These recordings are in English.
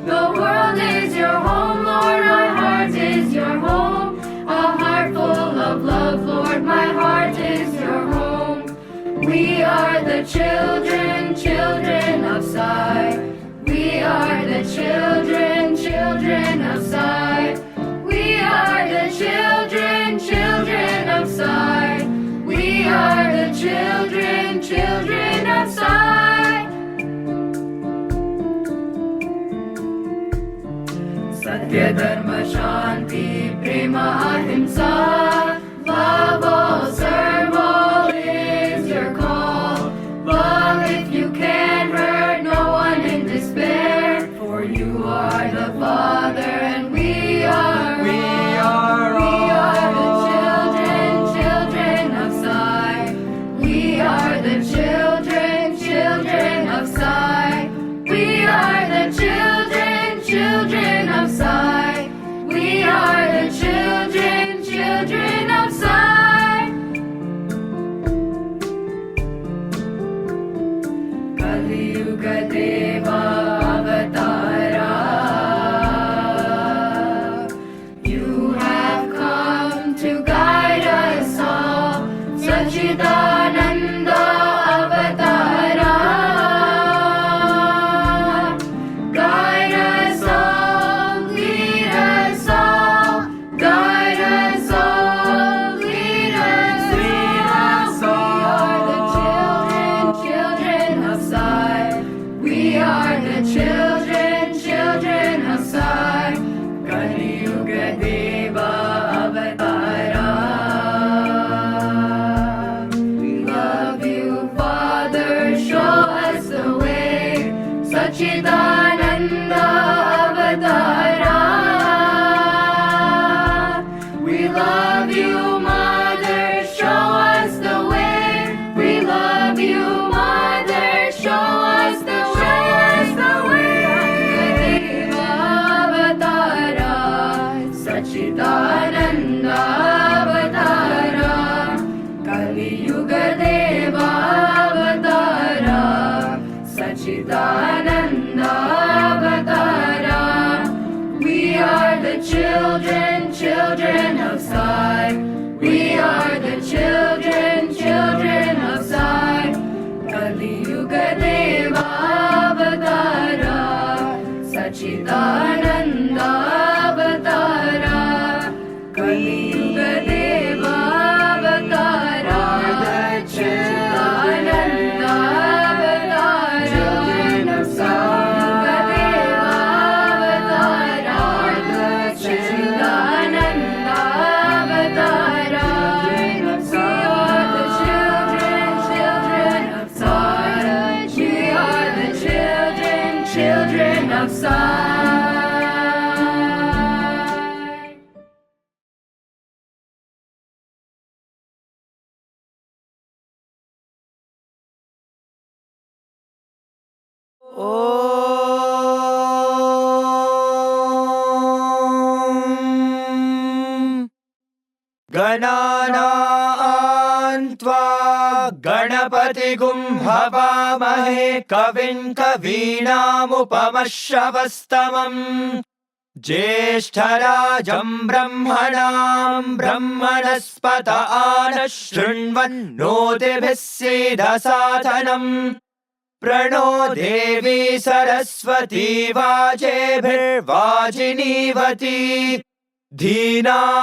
The world is your home, Lord, our heart is your home. A heart full of love, Lord, my heart is your home. We are the children, children of Sai. We are the children, children of Sai. We are the children, children of Sai. We are the children, children of Sai. Satya, Dharma, Shanti, Prema, Ahimsa. Love all, serve all is your call. Love if you can, hurt no one in despair. For you are the Father and we are the children, children of Sai. We are the children, children of Sai. We are the children, children of Sai. We are the children, children of Sai. Kali Yuga Deva Avatara. You have come to guide us all. Sachidananda Avatara. Guide us all, lead us all. Guide us all, lead us all. We are the children, children of Sai. Kali Yuga Deva Avatara. We love you, Father, show us the way. Sachidananda Avatara. We love you, Mother, show us the way. We love you, Mother, show us the way. Avatara, Sachidananda Avatara. Kali Yuga Deva Avatara. Sachidananda Avatara. We are the children, children of Sai. We are the children, children of Sai. Kali Yuga Deva Avatara. Sachidananda Avatara. Kali Yuga Deva Avatara. Sachidananda Avatara. Children of Sai. Sachidananda Avatara. We are the children, children of Sai. We are the children, children of Sai. गणानां त्वा गणपतिगुं हवामहे कविं कवीनामुपमश्रवस्तमम् ज्येष्ठराजं ब्रह्मणां ब्रह्मणस्पत आनः शृण्वन्नोतिभिः सीदसादनम् प्रणो देवी सरस्वती वाजेभिर्वाजिनीवती धीनामवित्रयवतु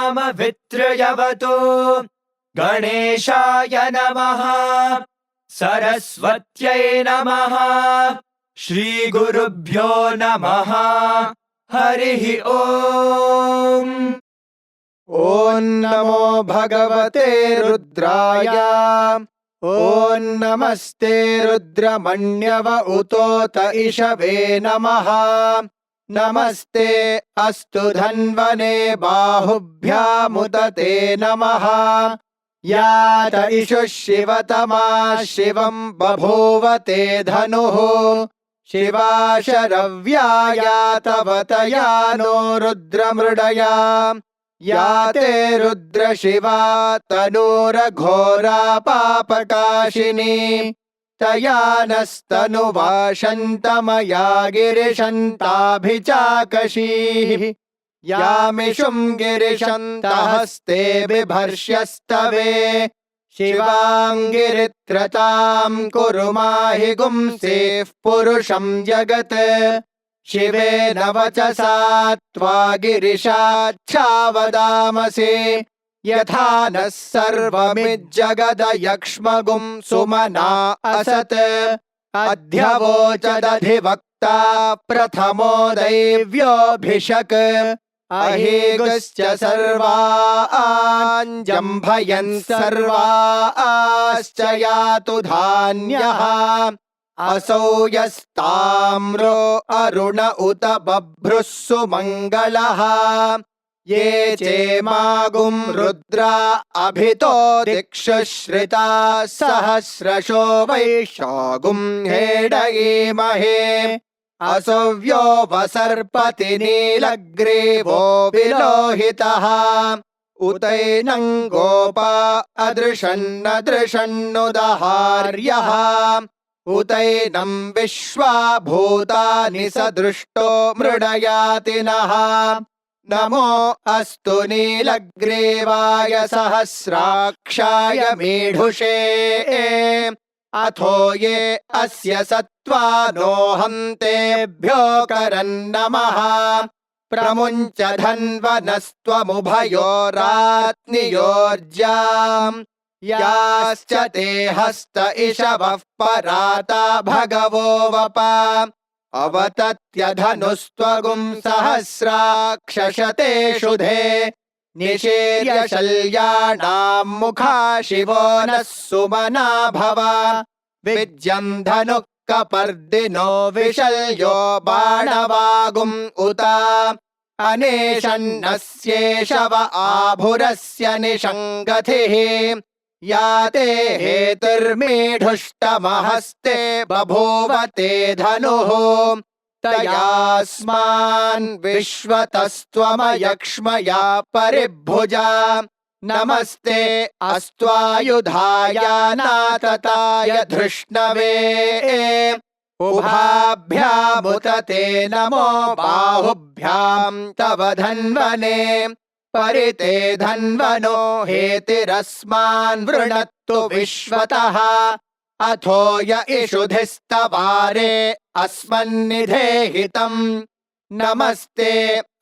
गणेशाय नमः सरस्वत्यै नमः श्रीगुरुभ्यो नमः हरिः ओम्। ॐ नमो भगवते रुद्राय। ॐ नमस्ते रुद्रमण्यव उतोत इषवे नमः। नमस्ते अस्तु धन्वने बाहुभ्यामुदते नमः। यात इषुः शिवतमा शिवं बभूवते धनुः। शिवा शरव्या यातवतया नो रुद्रमृडया। याते रुद्रशिवा तनूरघोरा पापकाशिनी। तयानस्तनुवाशन्तमया गिरिशन्ताभिचाकशीः यामिषुं गिरिशन्तहस्ते बिभर्ष्यस्तवे शिवाङ्गिरित्रतां कुरु माहि गुंसेः पुरुषं जगत् शिवेन वचसा त्वा गिरिशाच्छावदामसे यथा नः सर्वमिज्जगदयक्ष्मगुं सुमना असत् अध्यवोचदधिवक्ता प्रथमो दैव्योऽभिषक् अहेगश्च सर्वाञ्जम्भयन् सर्वाश्च यातु धान्यः असौ यस्ताम्रो अरुण उत बभ्रुः सुमङ्गलः ये चेमागुं रुद्रा अभितो दिक्षुश्रिता सहस्रशो वैशागुं हेडयेमहे असव्यो वसर्पति नीलग्रीवो विलोहितः उतैनं गोपा अदृशन्नदृशन्नुदहार्यः उतैनं विश्वा भूतानि सदृष्टो मृडयातिनः नमो अस्तु नीलग्रीवाय सहस्राक्षाय मीढुषे अथो ये अस्य सत्त्वानो हन्तेभ्यो करन्नमः प्रमुञ्च धन्वनस्त्वमुभयोरात्नियोर्जाम् याश्च ते हस्त इषवः पराता भगवो वप अवतत्यधनुस्त्वगुं सहस्राक्षशते शुधे निशीर्य शल्याणां मुखा शिवो नः सुमना भव विज्यं धनुः कपर्दिनो विशल्यो बाणवागुम् उत अनेशन्नस्येषव आभुरस्य निषङ्गतिः याते हेतुर्मीढुष्टमहस्ते बभूव ते धनुः तयास्मान् विश्वतस्त्वमयक्ष्मया परिभुजा नमस्ते अस्त्वायुधाय नातताय धृष्णवे उभाभ्यामुत ते नमो बाहुभ्यां तव धन्वने परिते धन्वनो हेतिरस्मान् वृणत्तु विश्वतः अथो य इषुधिस्तवारे अस्मन्निधेहितम् नमस्ते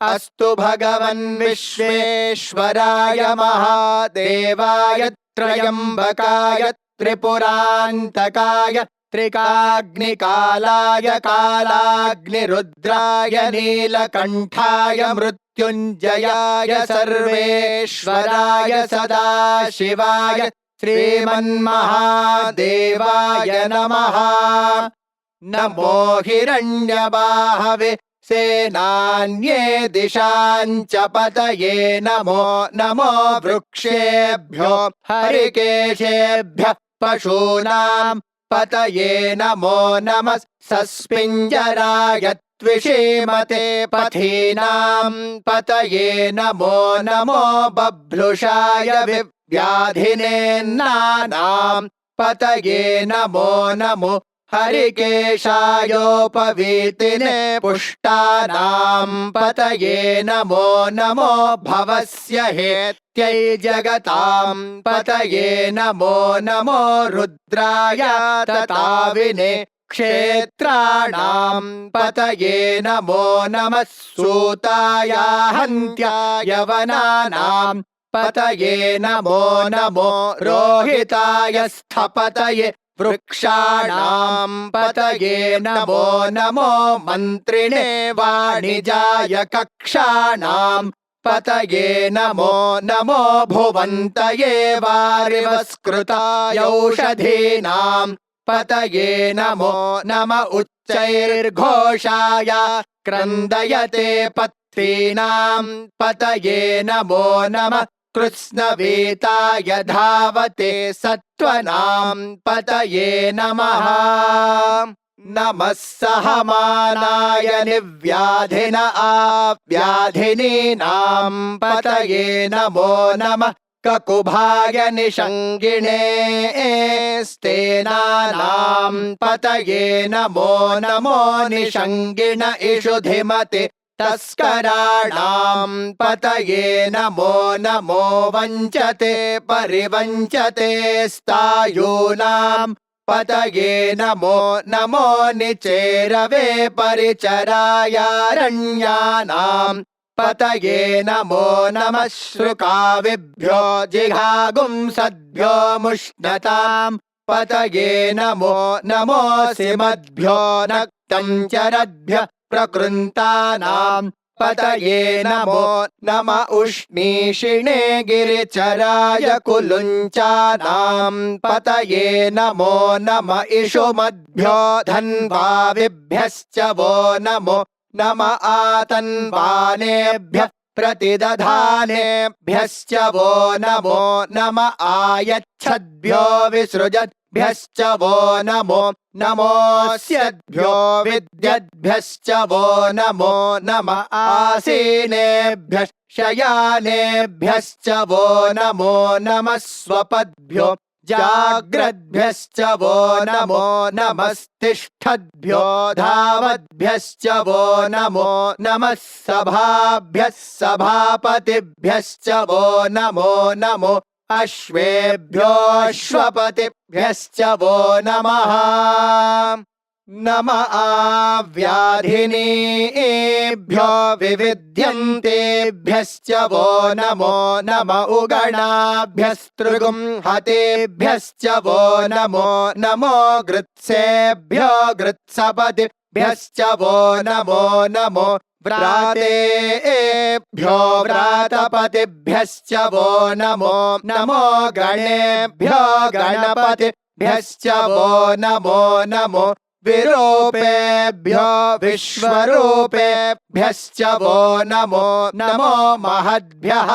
अस्तु भगवन् विश्वेश्वराय महादेवाय त्र्यम्बकाय त्रिपुरान्तकाय त्रिकाग्निकालाय कालाग्निरुद्राय नीलकण्ठाय मृत्युञ्जयाय सर्वेश्वराय सदाशिवाय श्रीमन्महादेवाय नमः नमो हिरण्यबाहवे सेनान्ये दिशाञ्च पतये नमो नमो वृक्षेभ्यो हरिकेशेभ्यः पशूनां पतये नमो नमः सस्मिञ्जराय त्विषीमते पथीनां पतये नमो नमो बभ्रुषाय व्याधिनेन्नानां पतये नमो नमो हरिकेशायोपवीतिने पुष्टानां पतये नमो नमो भवस्य हेत्यै जगतां पतये नमो नमो रुद्राय तताविने क्षेत्राणां पतये नमो नमः सूताय हन्त्याय वनानां पतये नमो नमो रोहिताय स्थपतये वृक्षाणां पतये नमो नमो मन्त्रिणे वाणिजाय कक्षाणां पतये नमो नमो भुवन्तये वारिवस्कृताय औषधीनां पतये नमो नम उच्चैर्घोषाय क्रन्दयते पत्रीणां पतये नमो नमः कृत्स्नवेताय धावते सत्त्वनां पतये नमः नमः सहमानाय निव्याधिन आव्याधिनीनां पतये नमो नमः ककुभाय निषङ्गिणे स्तेनानां पतये नमो नमो निषङ्गिण इषुधिमते तस्कराणां पतये नमो नमो वञ्चते परिवञ्चते स्तायूनां पतये नमो नमो निचेरवे परिचरायारण्यानां पतये नमो नमः श्रुकाविभ्यो जिघागुंसद्भ्यो मुष्णतां पतये नमो नमोऽसिमद्भ्यो नक्तं चरद्भ्यः प्रकृन्तानां पतये नमो नम उष्णीषिणे गिरिचराय कुलुञ्चानां पतये नमो नम इषुमद्भ्यो धन्वाविभ्यश्च वो नमो नम आतन्वानेभ्यः प्रतिदधानेभ्यश्च वो नमो नम आयच्छद्भ्यो विसृजद्भ्यश्च वो नमो नमोऽस्यद्भ्यो विद्यद्भ्यश्च वो नमो नम आसीनेभ्यः शयानेभ्यश्च वो नमो नमः स्वपद्भ्यो जाग्रद्भ्यश्च वो नमो नमस्तिष्ठद्भ्यो धावद्भ्यश्च वो नमो नमः सभाभ्यः सभापतिभ्यश्च वो नमो नमो अश्वेभ्योऽश्वपतिभ्यश्च वो नमः नम आव्याधिनीभ्यो विविध्यन्तेभ्यश्च वो नमो नम उगणाभ्यस्त्रिगुंहतेभ्यश्च वो नमो नमो गृत्सेभ्यो गृत्सपतिभ्यश्च वो नमो नमो व्रातेभ्यो व्रातपतिभ्यश्च वो नमो नमो गणेभ्यो गणपतिभ्यश्च वो नमो नमो विरूपेभ्यो विश्वरूपेभ्यश्च वो नमो नमो महद्भ्यः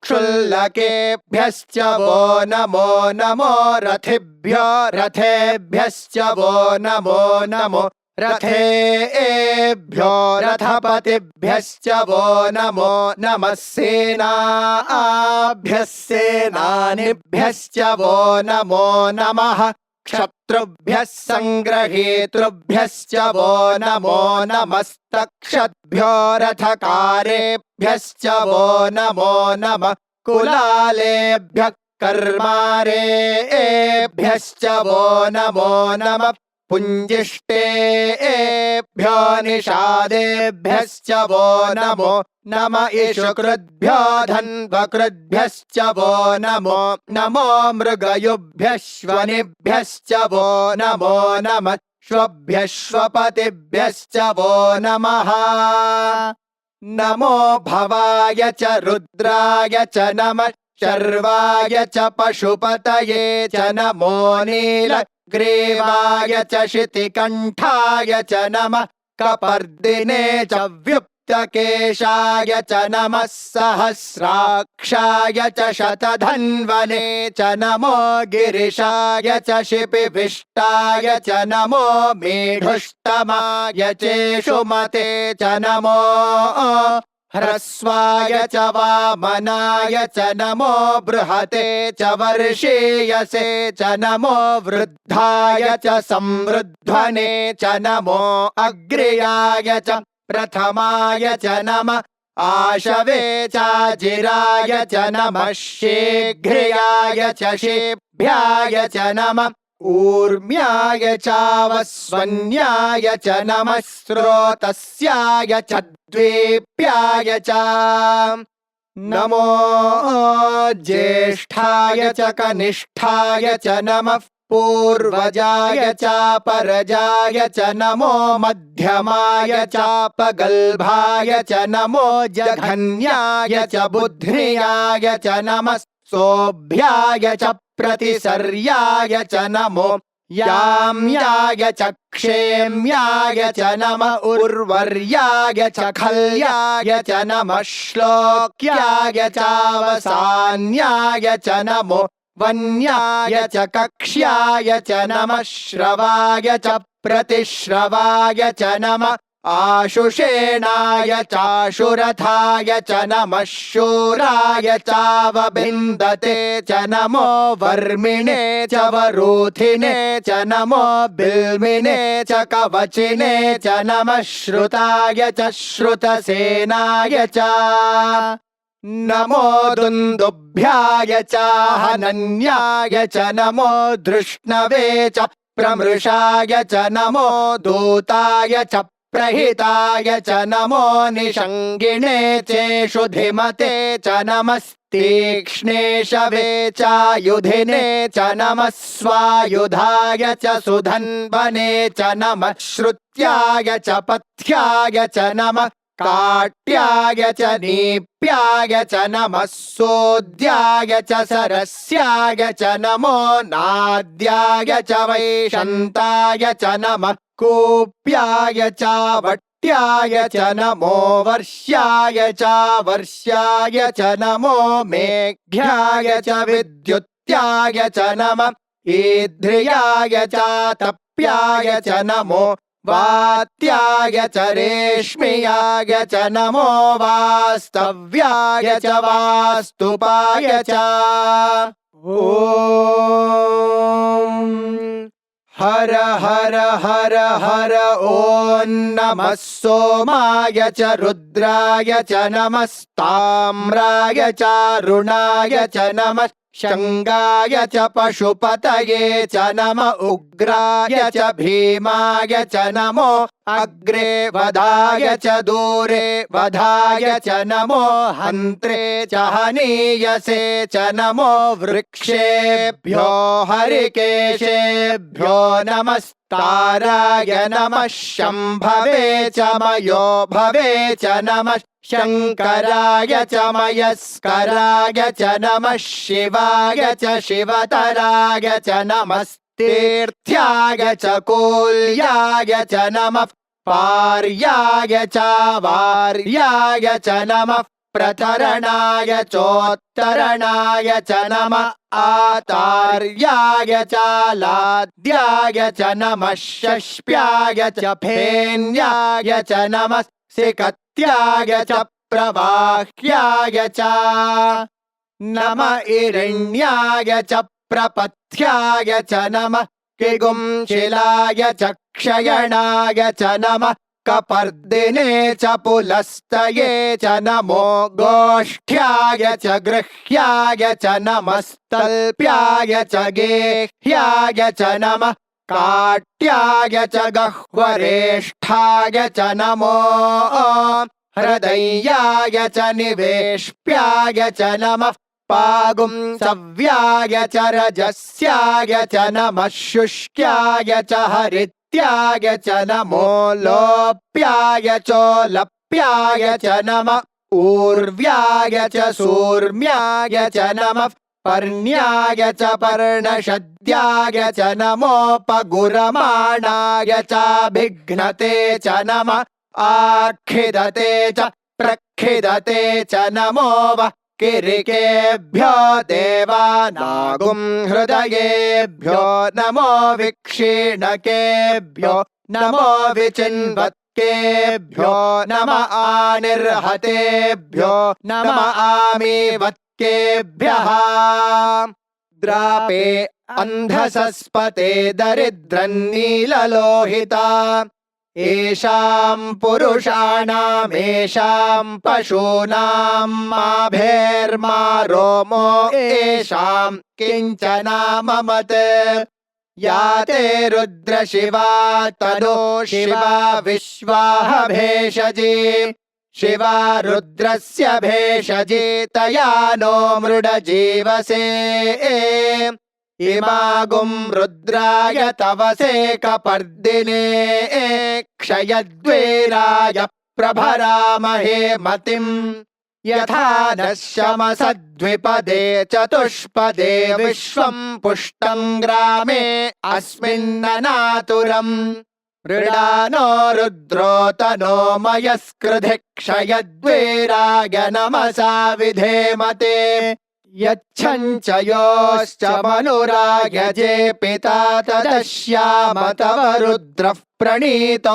क्षुल्लकेभ्यश्च वो नमो नमो रथिभ्यो रथेभ्यश्च वो नमो नमो रथेभ्यो रथपतिभ्यश्च वो नमो नमः सेनाभ्यः सेनानिभ्यश्च वो नमो नमः क्षत्रुभ्यः सङ्ग्रहेतृभ्यश्च वो नमो नमस्तक्षद्भ्यो रथकारेभ्यश्च वो नमो नमः कुलालेभ्यः कर्मारेभ्यश्च वो नमो नमः पुञ्जिष्टेभ्यो निषादेभ्यश्च वो नमो नम इषुकृद्भ्यो धन्वकृद्भ्यश्च वो नमो नमो मृगयुभ्यश्वनिभ्यश्च वो नमो नमः श्वभ्यश्वपतिभ्यश्च वो नमः नमो भवाय च रुद्राय च नमः शर्वाय च पशुपतये च नमो नीलग्रीवाय च शितिकण्ठाय च नमः कपर्दिने च व्युप्तकेशाय च नमः सहस्राक्षाय च शतधन्वने च नमो गिरिशाय च शिपिविष्टाय च नमो मेढुष्टमाय चेषुमते च नमो ह्रस्वाय च वामनाय च नमो बृहते च वर्षीयसे च नमो वृद्धाय च संवृध्वने च नमो अग्र्याय च प्रथमाय च नमः आशवे चाजिराय च नमः शीघ्र्याय च शेभ्याय च नमः ऊर्म्याय चावस्वन्याय च नमः स्रोतस्याय च द्वीप्याय च नमो ज्येष्ठाय च कनिष्ठाय च नमः पूर्वजाय चापरजाय च नमो मध्यमाय चापगल्भाय च नमो जघन्याय च बुद्ध्याय च नमः सोऽभ्याय च प्रतिसर्याय च नमो याम्याय च क्षेम्याय च नमः उर्वर्याय च खल्याय च नमः श्लोक्याय चावसान्याय च नमो वन्याय च कक्ष्याय च नमः श्रवाय च प्रतिश्रवाय च नमः आशुषेणाय चाशुरथाय च नमः शूराय चावबिन्दते च नमो वर्मिणे च वरूथिने च नमो बिल्मिने च कवचिने च नमः श्रुताय च श्रुतसेनाय च नमो दुन्दुभ्याय च हनन्याय च नमो धृष्णवे च प्रमृषाय च नमो दूताय च प्रहिताय च नमो निषङ्गिणे चेषुधिमते च नमस्तीक्ष्णेशवे चायुधिने च नमः स्वायुधाय च सुधन्वने च नमः श्रुत्याय च पथ्याय च नमः काट्याय च नीप्याय च नमः सोद्याय च सरस्याय च नमो नाद्याय च वैशन्ताय च नमः कूप्याय च वट्याय च नमो वर्ष्याय च वर्ष्याय च नमो मेघ्याय च विद्युत्याय च नमः ईध्र्याय च तप्याय च नमो वात्याय च रेश्म्याय च नमो वास्तव्याय च वास्तुपाय च ॐ हर हर हर हर ॐ नमः सोमाय च रुद्राय च नमस्ताम्राय च रुणाय च नमः शङ्गाय च पशुपतये च नम उग्राय च भीमाय च नमो अग्रे वधाय च दूरे वधाय च नमो हन्त्रे च हनीयसे च नमो वृक्षेभ्यो हरिकेशेभ्यो नमस्ताराय नमः शम्भवे च मयो भवे च नमः शङ्कराय च मयस्कराय च नमः शिवाय च शिवतराय च नमस्तीर्थ्याय च कूल्याय च नमः पार्याय च वार्याय च नमः प्रतरणाय चोत्तरणाय च नमः आतार्याय च लाद्याय च नमः शष्प्याय च फेन्याय च नमः सिकत्याय च प्रवाह्याय च नम इरण्याय च प्रपथ्याय च नमः किगुंशिलाय च क्षयणाय च नमः कपर्दिने च पुलस्तये च नमो गोष्ठ्याय च गृह्याय च नमस्तल्प्याय च गेह्याय च नमः काट्याय च गह्वरेष्ठाय च नमो हृदयाय च निवेश्प्याय च नमः पागुंसव्याय च रजस्याय च नमः शुष्क्याय च हरित्याय च नमो लोप्याय चोलप्याय च नमः ऊर्व्याय च सूर्म्याय च नमः पर्ण्याय च पर्णशद्याय च नमोपगुरमाणाय च भिघ्नते च नमः आखिदते च प्रखिदते च नमो वः किरिकेभ्यो देवानागुं हृदयेभ्यो नमो विक्षीणकेभ्यो नमो विचिन्वत्केभ्यो नम आनिर्हतेभ्यो नम आमीवत्केभ्यः द्रापे अन्धसस्पते दरिद्रन्नीललोहिता येषां पुरुषाणामेषां पशूनां माभेर्मा रोमो येषां किञ्चनाममत् या ते रुद्रशिवा तनो शिवा विश्वाह भेषजी शिवा रुद्रस्य भेषजी तया नो मृडजीवसे इमागुं रुद्राय तवसे कपर्दिने क्षयद्वेराय प्रभरामहे मतिम् यथा नः शमसद्विपदे चतुष्पदे विश्वं पुष्टं ग्रामे अस्मिन्ननातुरम् मृडानो रुद्रो तनो मयस्कृधि क्षयद्वेराय नमसा विधेमते यच्छञ्च योश्च मनुरायजे पिता तदश्याम तव रुद्रः प्रणीतो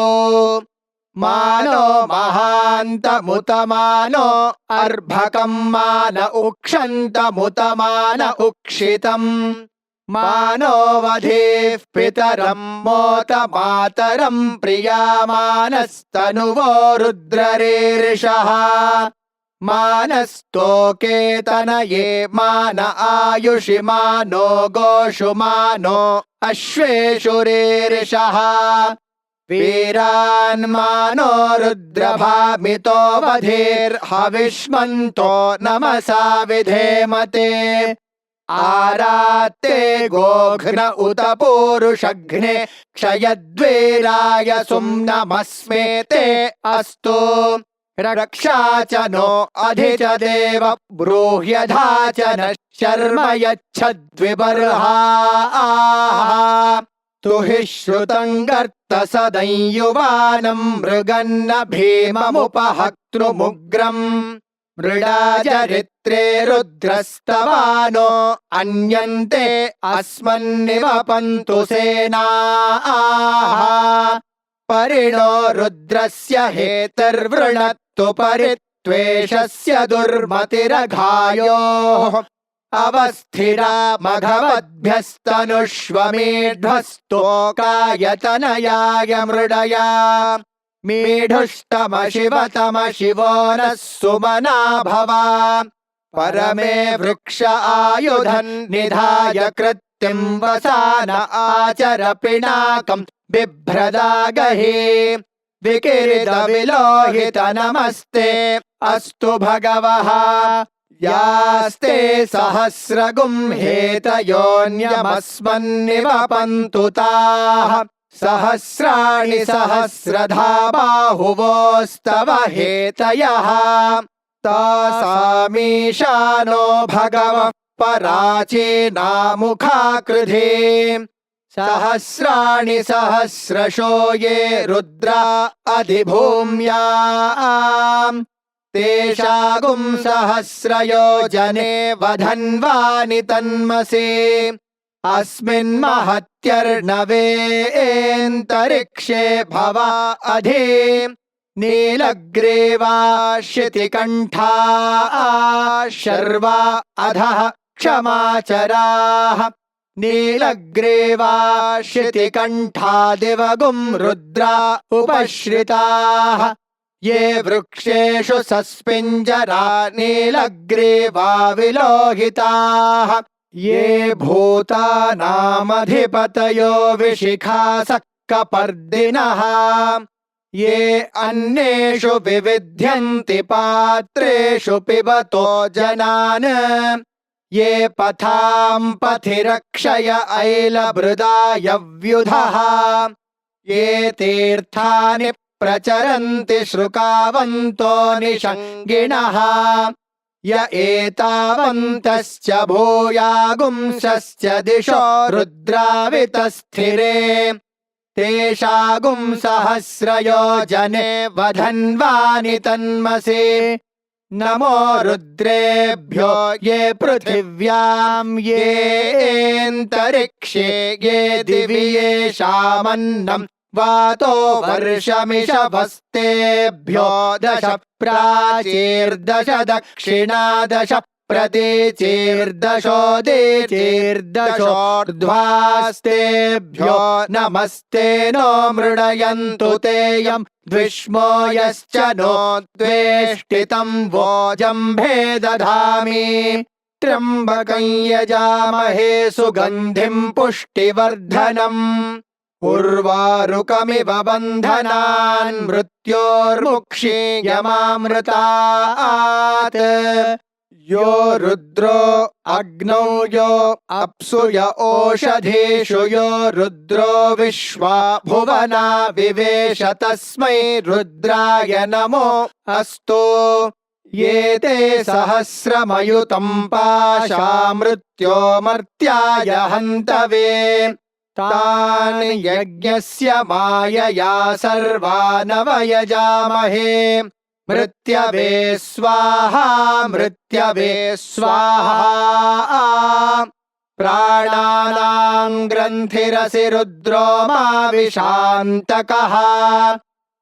मानो महान्तमुतमानो अर्भकं मान उक्षन्तमुतमान उक्षितम् मानो वधेः पितरं मोत मातरं प्रियामानस्तनुवो रुद्ररीरिषः मानस्तोकेतनये मान आयुषि मानो गोषु मानो अश्वेषु रीरिषः वीरान्मानो रुद्रभामितो वधेर्हविष्मन्तो नमसा विधेमते आरात्ते गोघ्न उत पूरुषघ्ने क्षयद्वीराय सुम्नमस्मे ते अस्तु रक्षा च नो अधि च देव ब्रूह्यधा च न शर्म यच्छद्विबर्हाः तुहि श्रुतं गर्तसदंयुवानं मृगन्न भीममुपहक्तृमुग्रम् मृडाचरित्रे रुद्रस्तवानो अन्यन्ते अस्मन्निवपन्तु सेनाः परिणो रुद्रस्य हेतर्वृणत्तु परित्वेषस्य दुर्मतिरघायोः अवस्थिरा मघवद्भ्यस्तनुष्वमेढ्वस्तोकायतनयाय मृडया मेढुष्टमशिवतमशिवो नः सुमना भवा परमे वृक्ष आयुधन् निधाय कृत्तिं वसान आचर पिनाकं बिभ्रदागहि विकिरितविलोहित नमस्ते अस्तु भगवः यास्ते सहस्रगुं हेतयोऽन्यमस्मन्निवपन्तु ताः सहस्राणि सहस्रधा बाहुवोस्तव हेतयः तासामीशानो भगवः पराचीनामुखाकृधे सहस्राणि सहस्रशो ये रुद्रा अधिभूम्याम् तेषागुं सहस्रयोजने वधन्वानि तन्मसे अस्मिन्महत्यर्णवेऽन्तरिक्षे भवा अधि नीलग्रीवा शितिकण्ठा शर्वा अधः क्षमाचराः नीलग्रीवा शितिकण्ठा दिवगुं रुद्रा उपश्रिताः ये वृक्षेषु सस्पिञ्जरा नीलग्रीवा विलोहिताः ये भूतानामधिपतयो विशिखासः कपर्दिनः ये अन्येषु विविध्यन्ति पात्रेषु पिबतो जनान् ये पथां पथि रक्षय ऐलभृदायव्युधः ये तीर्थानि प्रचरन्ति श्रुकावन्तो निषङ्गिणः य एतावन्तश्च भूयागुंसश्च दिशो रुद्रावितस्थिरे तेषागुं सहस्रयोजने वधन्वानि तन्मसे नमो रुद्रेभ्यो ये पृथिव्यां येऽन्तरिक्षे ये दिवि येषामन्नं वातो वर्षमिषभस्तेभ्यो दश प्राचीर्दश दक्षिणादश प्रतीचीर्दशोदीचीर्दशोर्ध्वास्तेभ्यो नमस्ते नो मृडयन्तु तेयं द्विष्मो यश्च नो द्वेष्टितं वोजम्भे दधामि त्र्यम्बकं यजामहे सुगन्धिं पुष्टिवर्धनम् उर्वारुकमिव बन्धनान् मृत्योर्मुक्षीयमामृतात् यो रुद्रो अग्नौ यो अप्सु य ओषधीषु यो रुद्रो विश्वा भुवना विवेश तस्मै रुद्राय नमो अस्तु ये ते सहस्रमयुतं पाशा मृत्योमर्त्याय हन्तवे तान् यज्ञस्य मायया सर्वानवयजामहे मृत्यवे स्वाहा मृत्यवे स्वाहा प्राणानां ग्रन्थिरसि रुद्रो मा विशान्तकः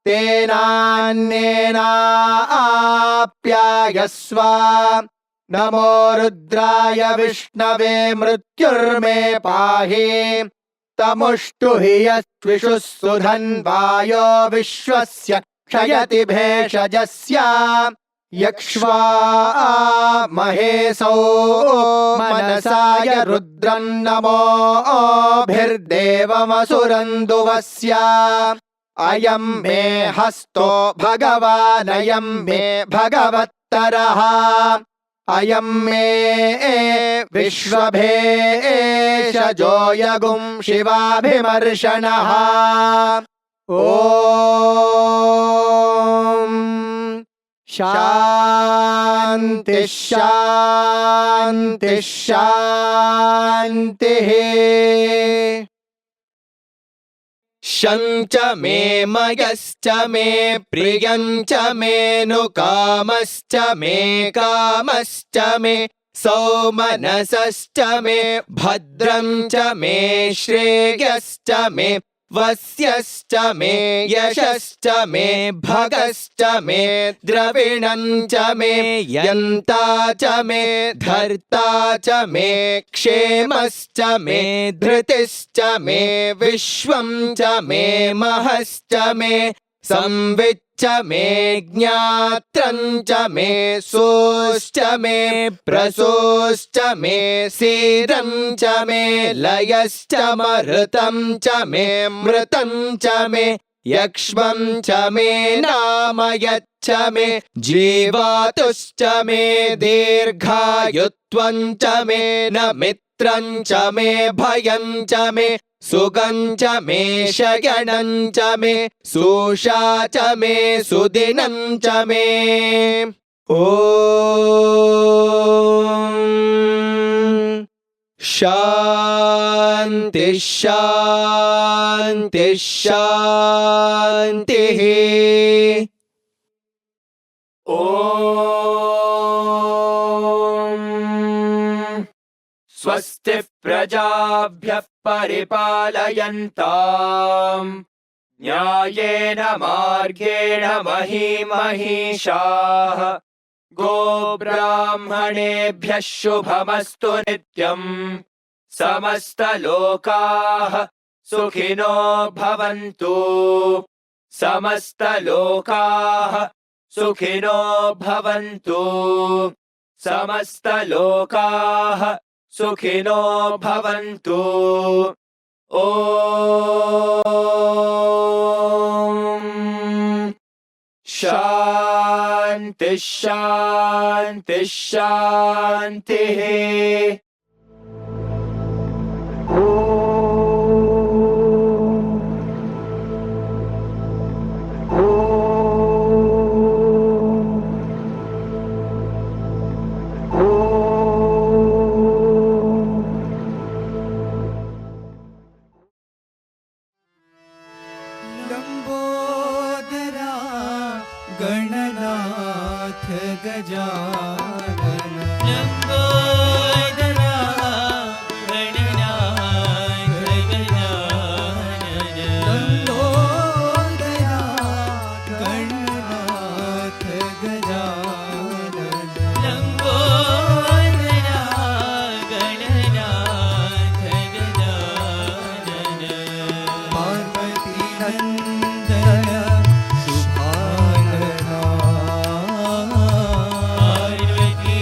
तेनान्येनाप्यायस्व नमो रुद्राय विष्णवे मृत्युर्मे पाहि तमुष्टुहि यस्विषुः सुधन्वायो विश्वस्य क्षयति भेषजस्य यक्ष्वा महेशो मनसाय रुद्रं नमोभिर्देवमसुरन्दुवस्य अयं मे हस्तो भगवानयं मे भगवत्तरः अयं मे विश्वभेषजो यगुं शिवाभिमर्शनः ॐ शान्ति शान्ति शान्तिः शञ्च मे मयश्च मे प्रियञ्च मेऽनुकामश्च मे कामश्च मे सौमनसश्च मे भद्रं च मे श्रेयश्च मे वस्यश्च मे यशश्च मे भगश्च मे द्रविणं च मे यन्ता च मे धर्ता च मे क्षेमश्च मे धृतिश्च मे विश्वं च मे महश्च मे संविच्च मे ज्ञात्रं च मे सोश्च मे प्रसोश्च मे सीरं च मे लयश्च मरुतं च मे मृतं च मे यक्ष्मं च मे नामयच्च मे जीवातुश्च मे दीर्घायुत्वं च मे न मित्रं च मे भयं च मे सुगं च मे शयनं च मे सुषा च मे सुदिनं च मे ॐ शान्ति शान्ति शान्तिः स्वस्ति प्रजाभ्यः परिपालयन्ताम् न्यायेन मार्गेण महीमहीषाः गोब्राह्मणेभ्यः शुभमस्तु नित्यम् समस्तलोकाः सुखिनो भवन्तु समस्तलोकाः सुखिनो भवन्तु समस्तलोकाः सुखिनो भवन्तु ॐ शान्ति शान्ति शान्तिः लंबोदरा गणनाथ गजानन लंबोदरा गणनाथ गजानन लंबोदरा गणनाथ गजानन लंबोदरा गणनाथ गजानन पार्वती नंदन शुभानना पार्वती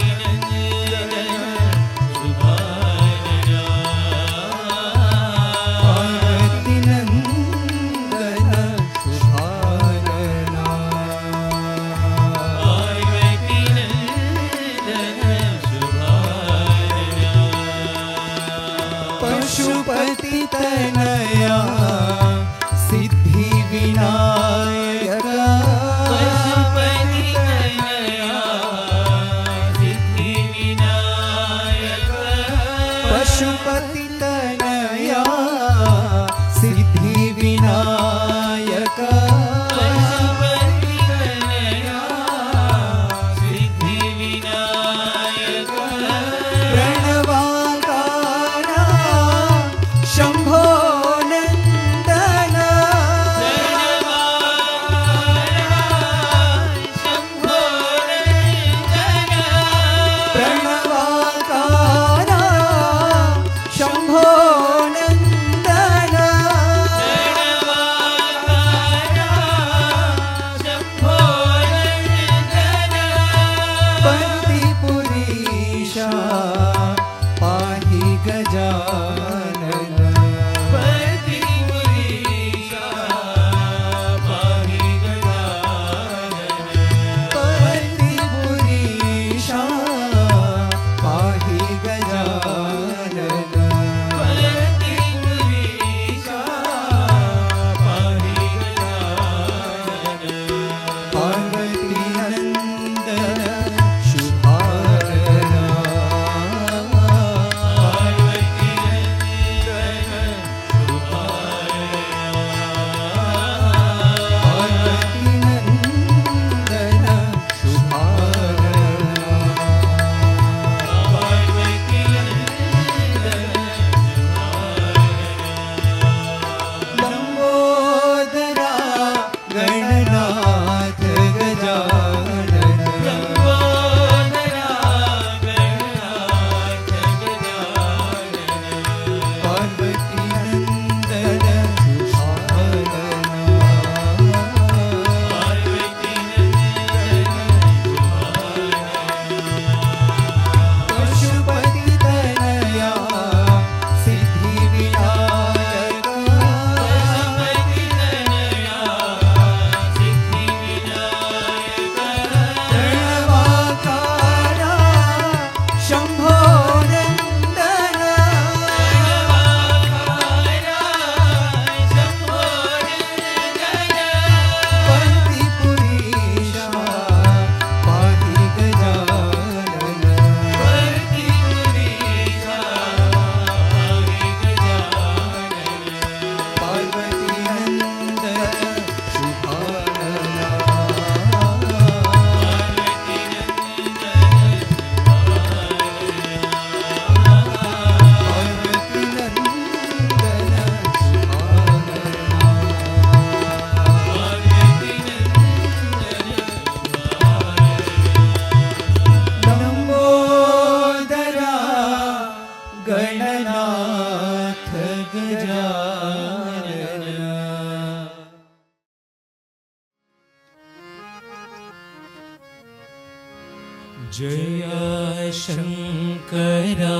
जय शंकरा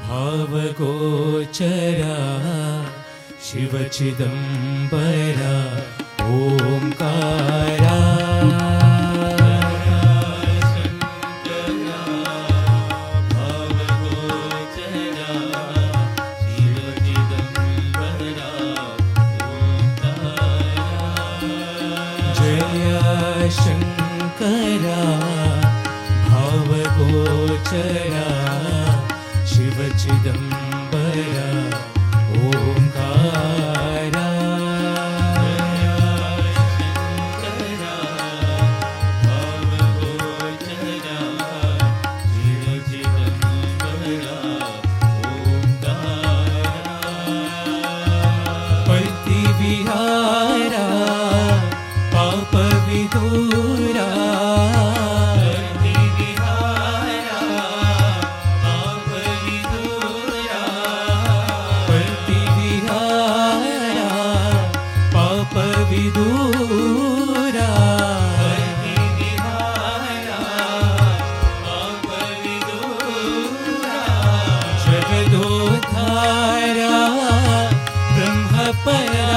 भावगोचरा शिव चिदंबरा ओंकारा शंकरा भावगोचरा शिव चिदंबरा ओंकारा शंकरा भावगोचरा शिव चिदंबरा ओंकारा पति विहारा पाप विदूरा पति विहारा पाप विदूरा पति विहारा पाप विदूरा पति विहारा पाप विदूरा जगदोद्धारा ब्रह्मपरा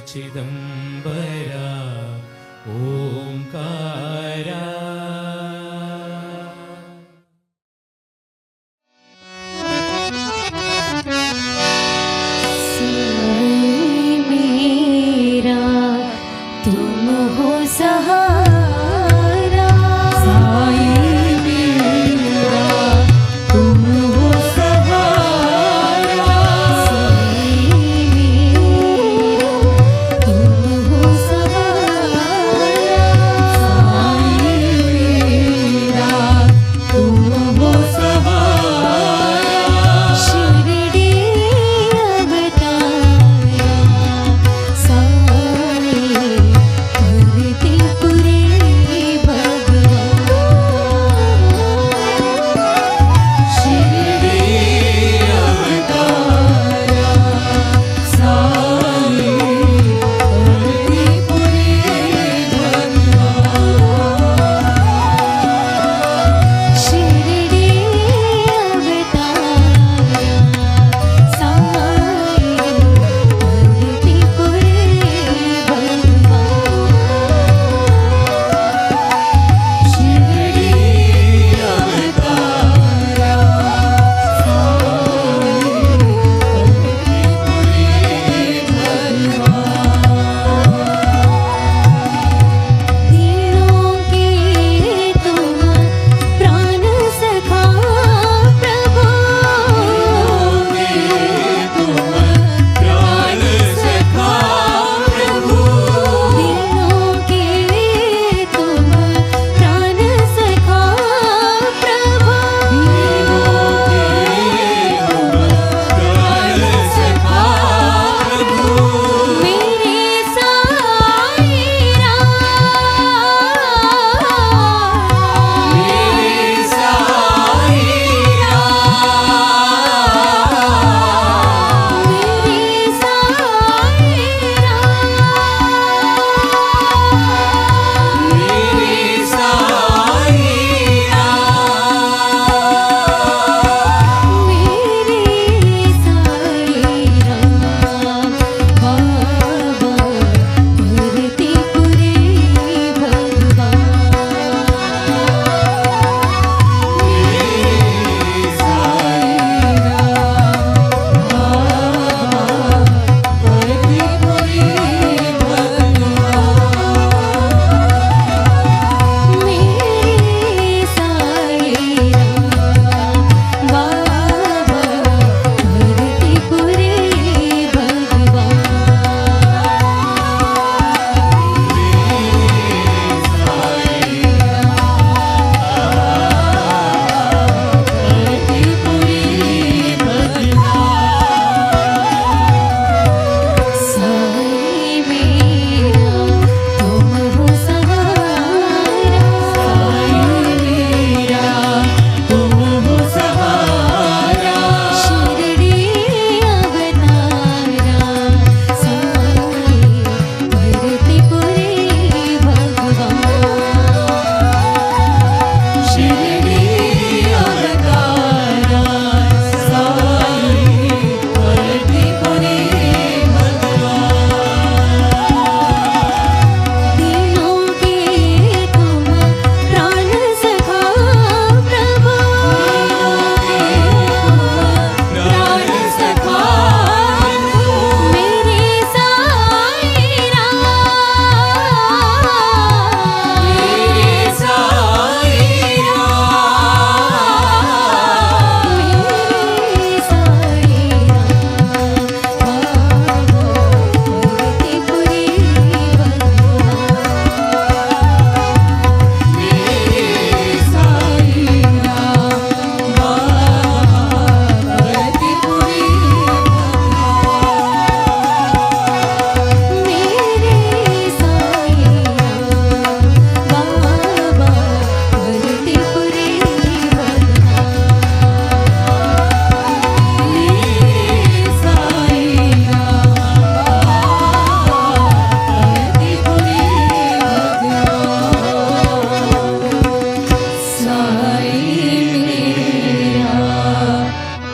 चिदंबरा ओंकारा साईं मेरा तुम हो सहारा साईं मेरा तुम हो सहारा साईं मेरा तुम हो सहारा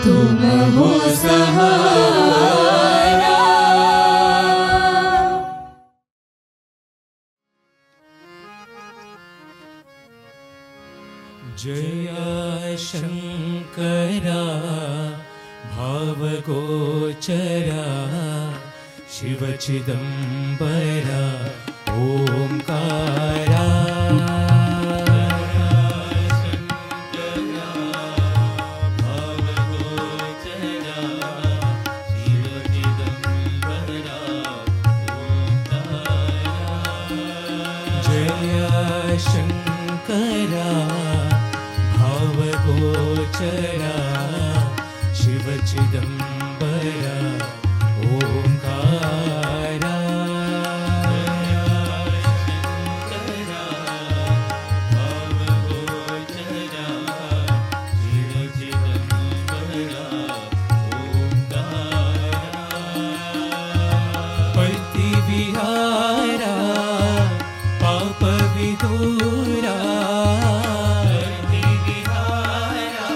तुम हो सहारा। जया शंकरा भावगोचरा शिव चिदंबरा ओंकारा। शंकरा भावगोचरा शिव चिदंबरा ओंकारा। पति विहारा पाप विदूरा। पति विहारा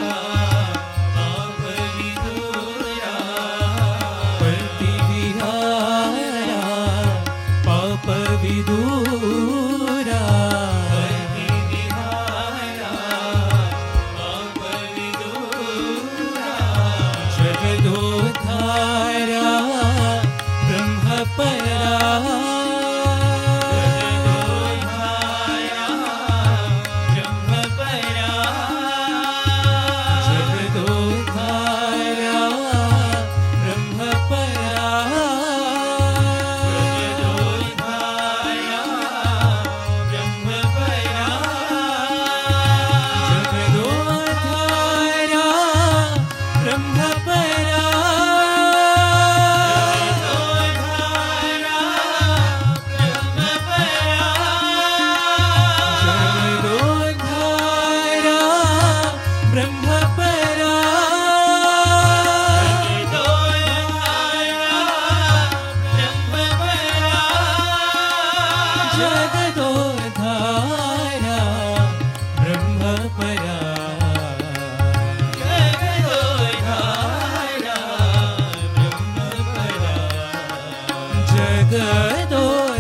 पाप विदूरा। जगदोद्धारा ब्रह्मपरा।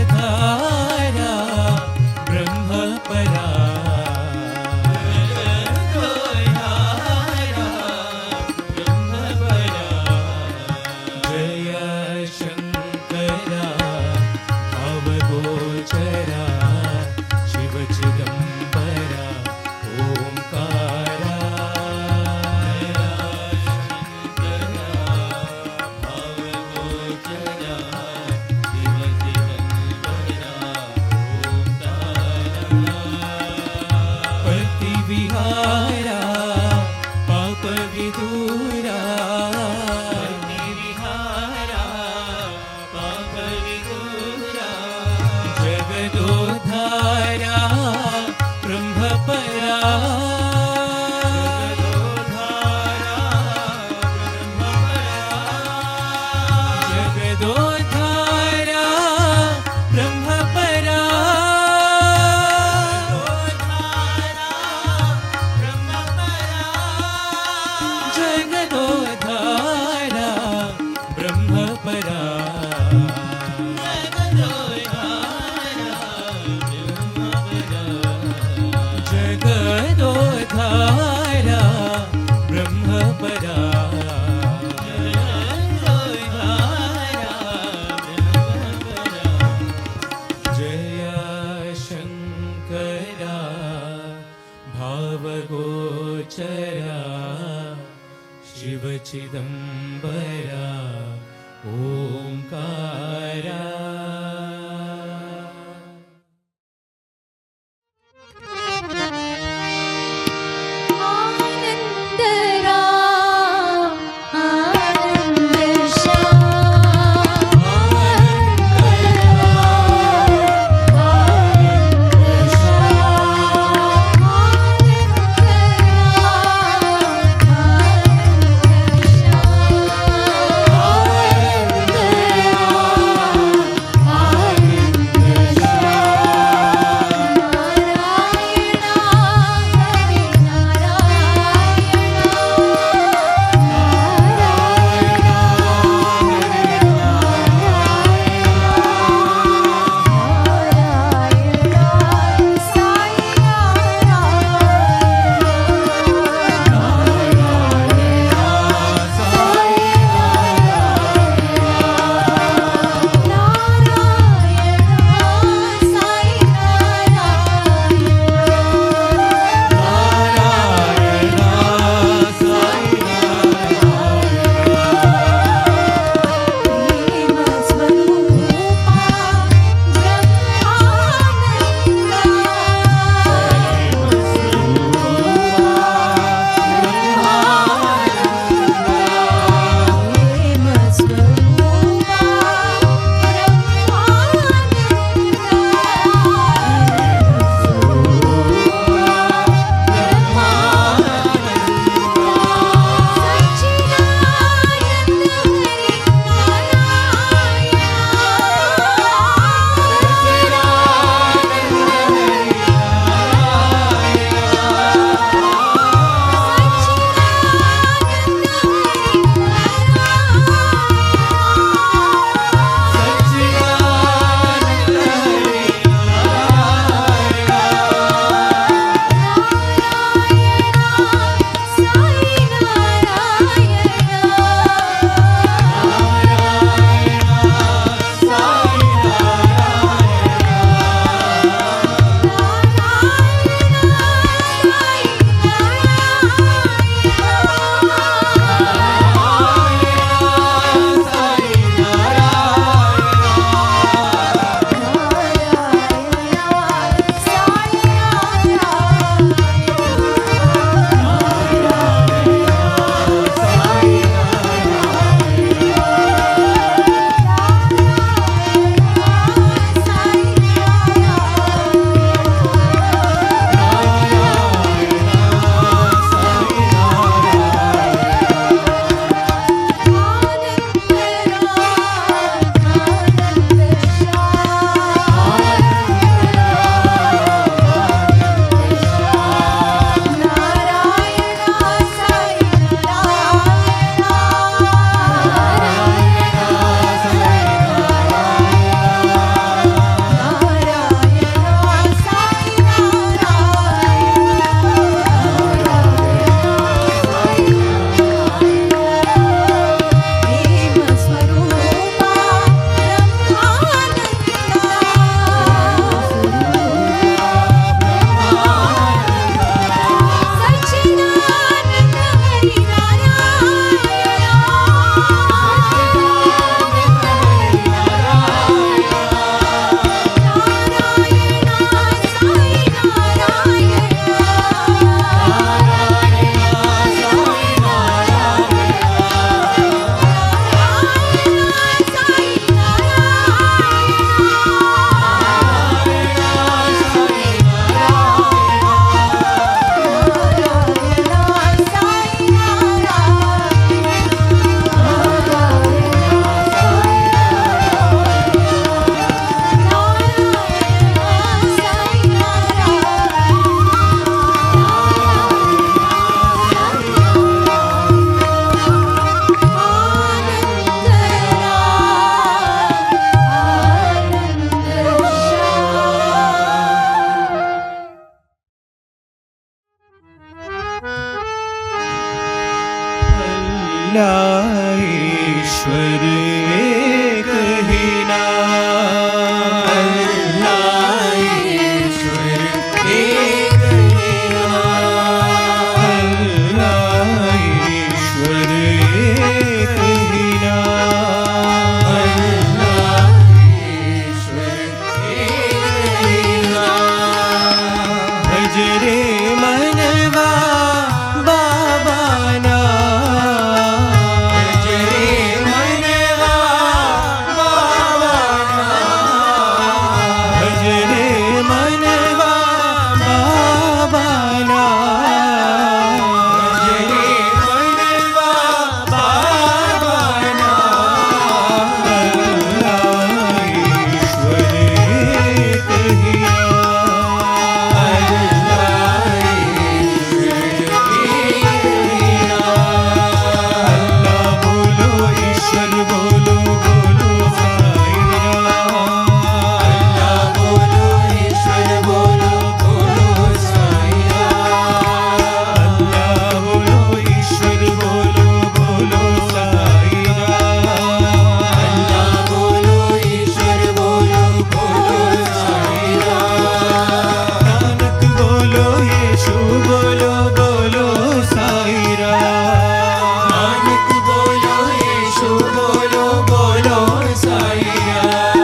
जगदोद्धारा ब्रह्मपरा। जय शंकरा भावगोचरा शिव चिदंबरा ओंकारा। पति विहारा पाप विदूरा। जगदोद्धारा ब्रह्मपरा। जगदोद्धारा ब्रह्मपरा। जगदोद्धारा ब्रह्मपरा। जगदोद्धारा ब्रह्मपरा। जय शंकरा भावगोचरा शिव चिदंबरा ओंकारा। आनंद अल्लाह ईश्वर एक ही नाम, अल्लाह ईश्वर एक ही नाम, अल्लाह ईश्वर एक ही नाम, अल्लाह ईश्वर एक ही नाम। भज रे मनवा बाबा ना, भज रे मनवा बाबा ना, भज रे मनवा बाबा ना, भज रे मनवा बाबा ना, अल्लाह ईश्वर एक ही नाम, अल्लाह ईश्वर एक ही नाम। अल्लाह बोलो ईश्वर बोलो बोलो साईं राम, अल्लाह बोलो ईश्वर बोलो बोलो साईं राम, अल्लाह बोलो ईश्वर बोलो बोलो साईं राम, अल्लाह बोलो ईश्वर बोलो बोलो साईं राम। नानक बोलो यीशु बोलो बोलो साईं राम, नानक बोलो यीशु बोलो बोलो साईं राम,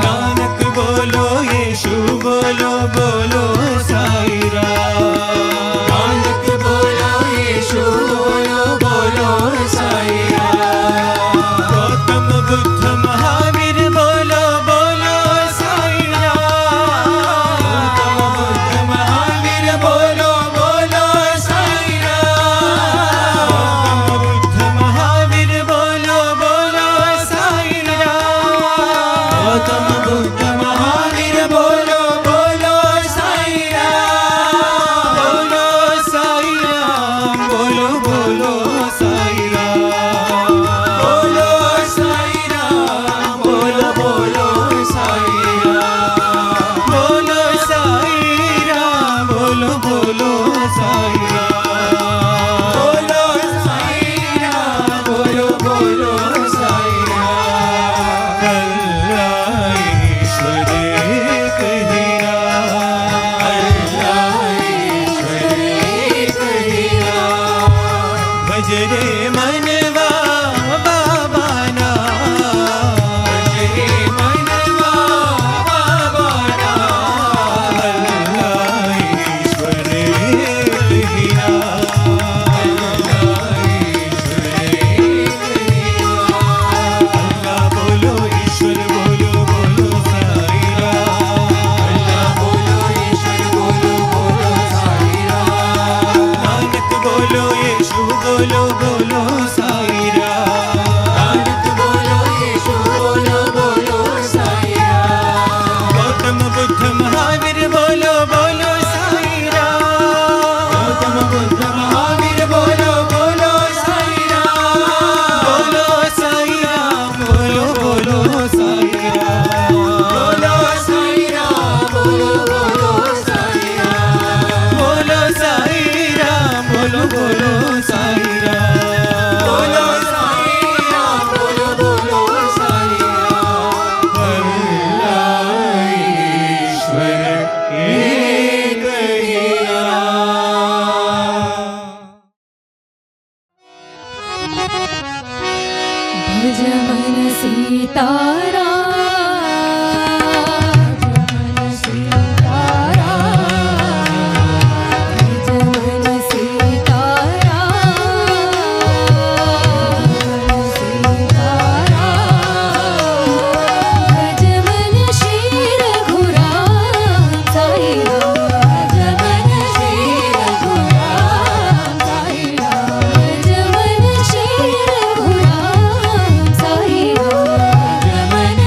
नानक बोलो यीशु बोलो बोलो साईं राम, नानक बोलो यीशु बोलो बोलो साईं राम। गौतम बुद्ध महावीर बोलो बोलो साईं राम, गौतम बुद्ध महावीर बोलो बोलो साईं राम, गौतम बुद्ध महावीर बोलो बोलो साईं राम, गौतम बुद्ध महावीर बोलो बोलो साईं राम, बोलो साईं राम, बोलो बोलो साईं राम, बोलो साईं राम, बोलो बोलो साईं राम, बोलो साईं राम, बोलो बोलो साईं राम, बोलो साईं राम, बोलो बोलो साईं राम। अल्लाह ईश्वर एक ही नाम, अल्लाह ईश्वर एक ही नाम। भज रे मनवा बाबा ना, भज रे मनवा बाबा ना, अल्लाह ईश्वर एक ही नाम, अल्लाह ईश्वर एक ही नाम। अल्लाह बोलो ईश्वर बोलो बोलो साईं राम, अल्लाह बोलो ईश्वर बोलो बोलो साईं राम। नानक बोलो यीशु बोलो बोलो साईं राम, नानक बोलो यीशु बोलो बोलो साईं राम। गौतम बुद्ध महावीर बोलो बोलो साईं राम, गौतम बुद्ध महावीर बोलो बोलो साईं राम, बोलो साईं राम, बोलो बोलो साईं राम, बोलो साईं राम, बोलो बोलो साईं राम, बोलो साईं राम, बोलो बोलो साईं राम, बोलो साईं राम, बोलो बोलो साईं राम। अल्लाह ईश्वर एक ही नाम। भज मन सीताराम, भज मन सीताराम, भज मन श्री रघुराम साईं राम, भज मन श्री रघुराम साईं राम, भज मन श्री रघुराम साईं राम, भज मन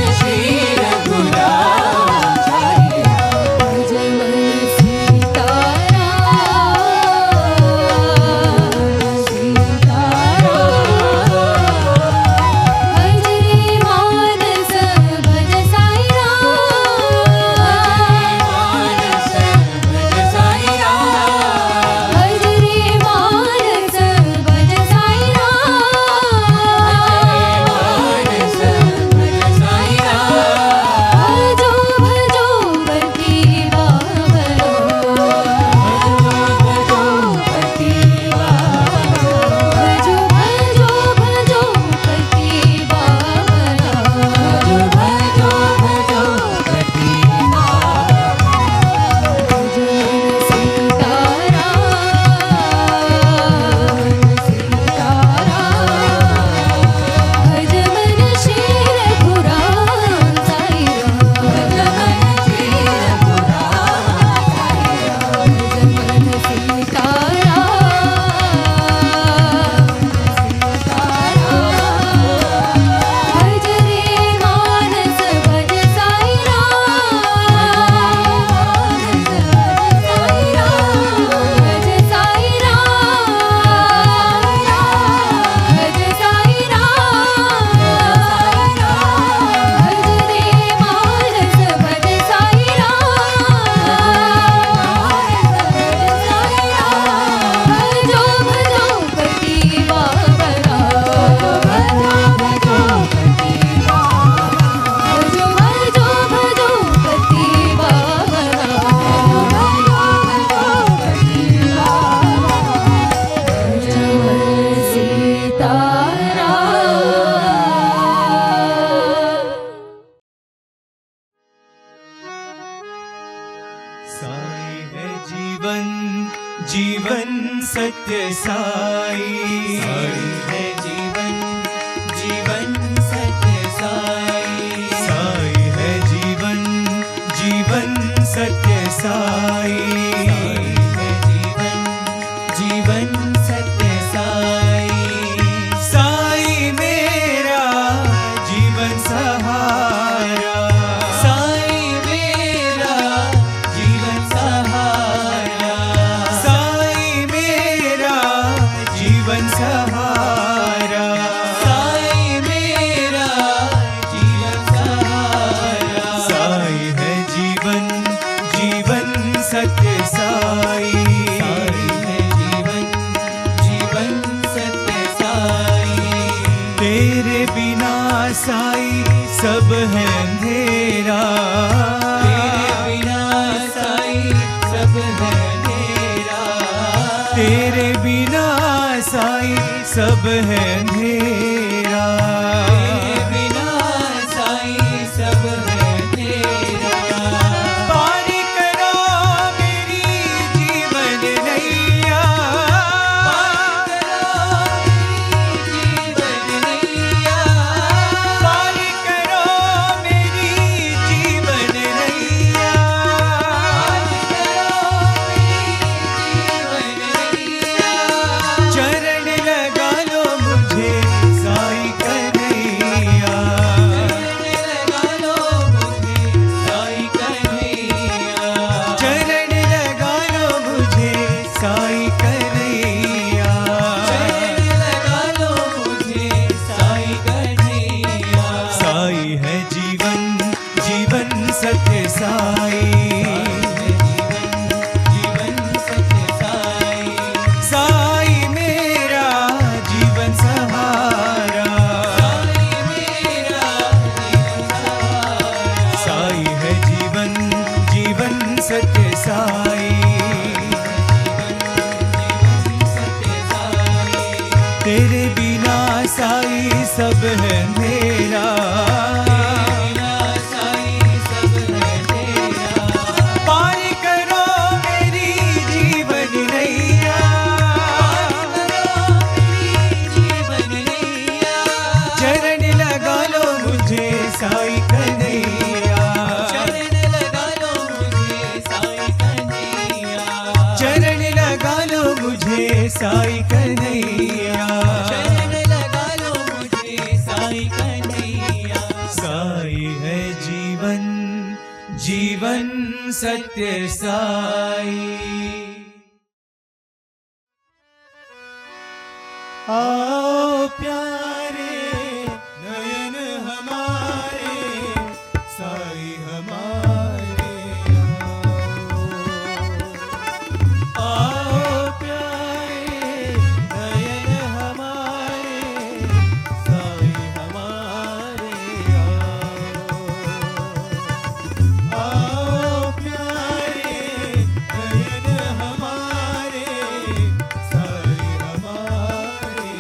तेरे बिना साई सब है अंधेरा, तेरे बिना साई सब है अंधेरा, तेरे बिना साई सब है अंधेरा, तेरे बिना साई सब है अंधेरा। पार करो मेरी जीवन नैया, पार करो मेरी जीवन नैया, पार करो मेरी जीवन नैया, पार करो मेरी जीवन नैया। चरण लगा लो मुझे साई कन्हैया, चरण लगा लो मुझे साई कन्हैया, चरण लगा लो मुझे साई कन्हैया। साई है जीवन जीवन सत्य साई, जीवन सत्य साई, साई मेरा जीवन सहारा, साई मेरा जीवन सहारा, साई है जीवन जीवन सत्य साई, तेरे बिना साई सब है मेरा, पार करो मेरी जीवन नैया, चरण लगा लो मुझे साई कन्हैया, चरण लगा लो मुझे साई कन्हैया, चरण लगा लो मुझे साई कन्हैया, चरण लगा लो मुझे साई कन्हैया। साई है जीवन जीवन सत्य साई। आओ प्यारे नयन हमारे साई हमारे, आओ प्यारे नयन हमारे साई हमारे, आओ प्यारे नयन हमारे साई हमारे,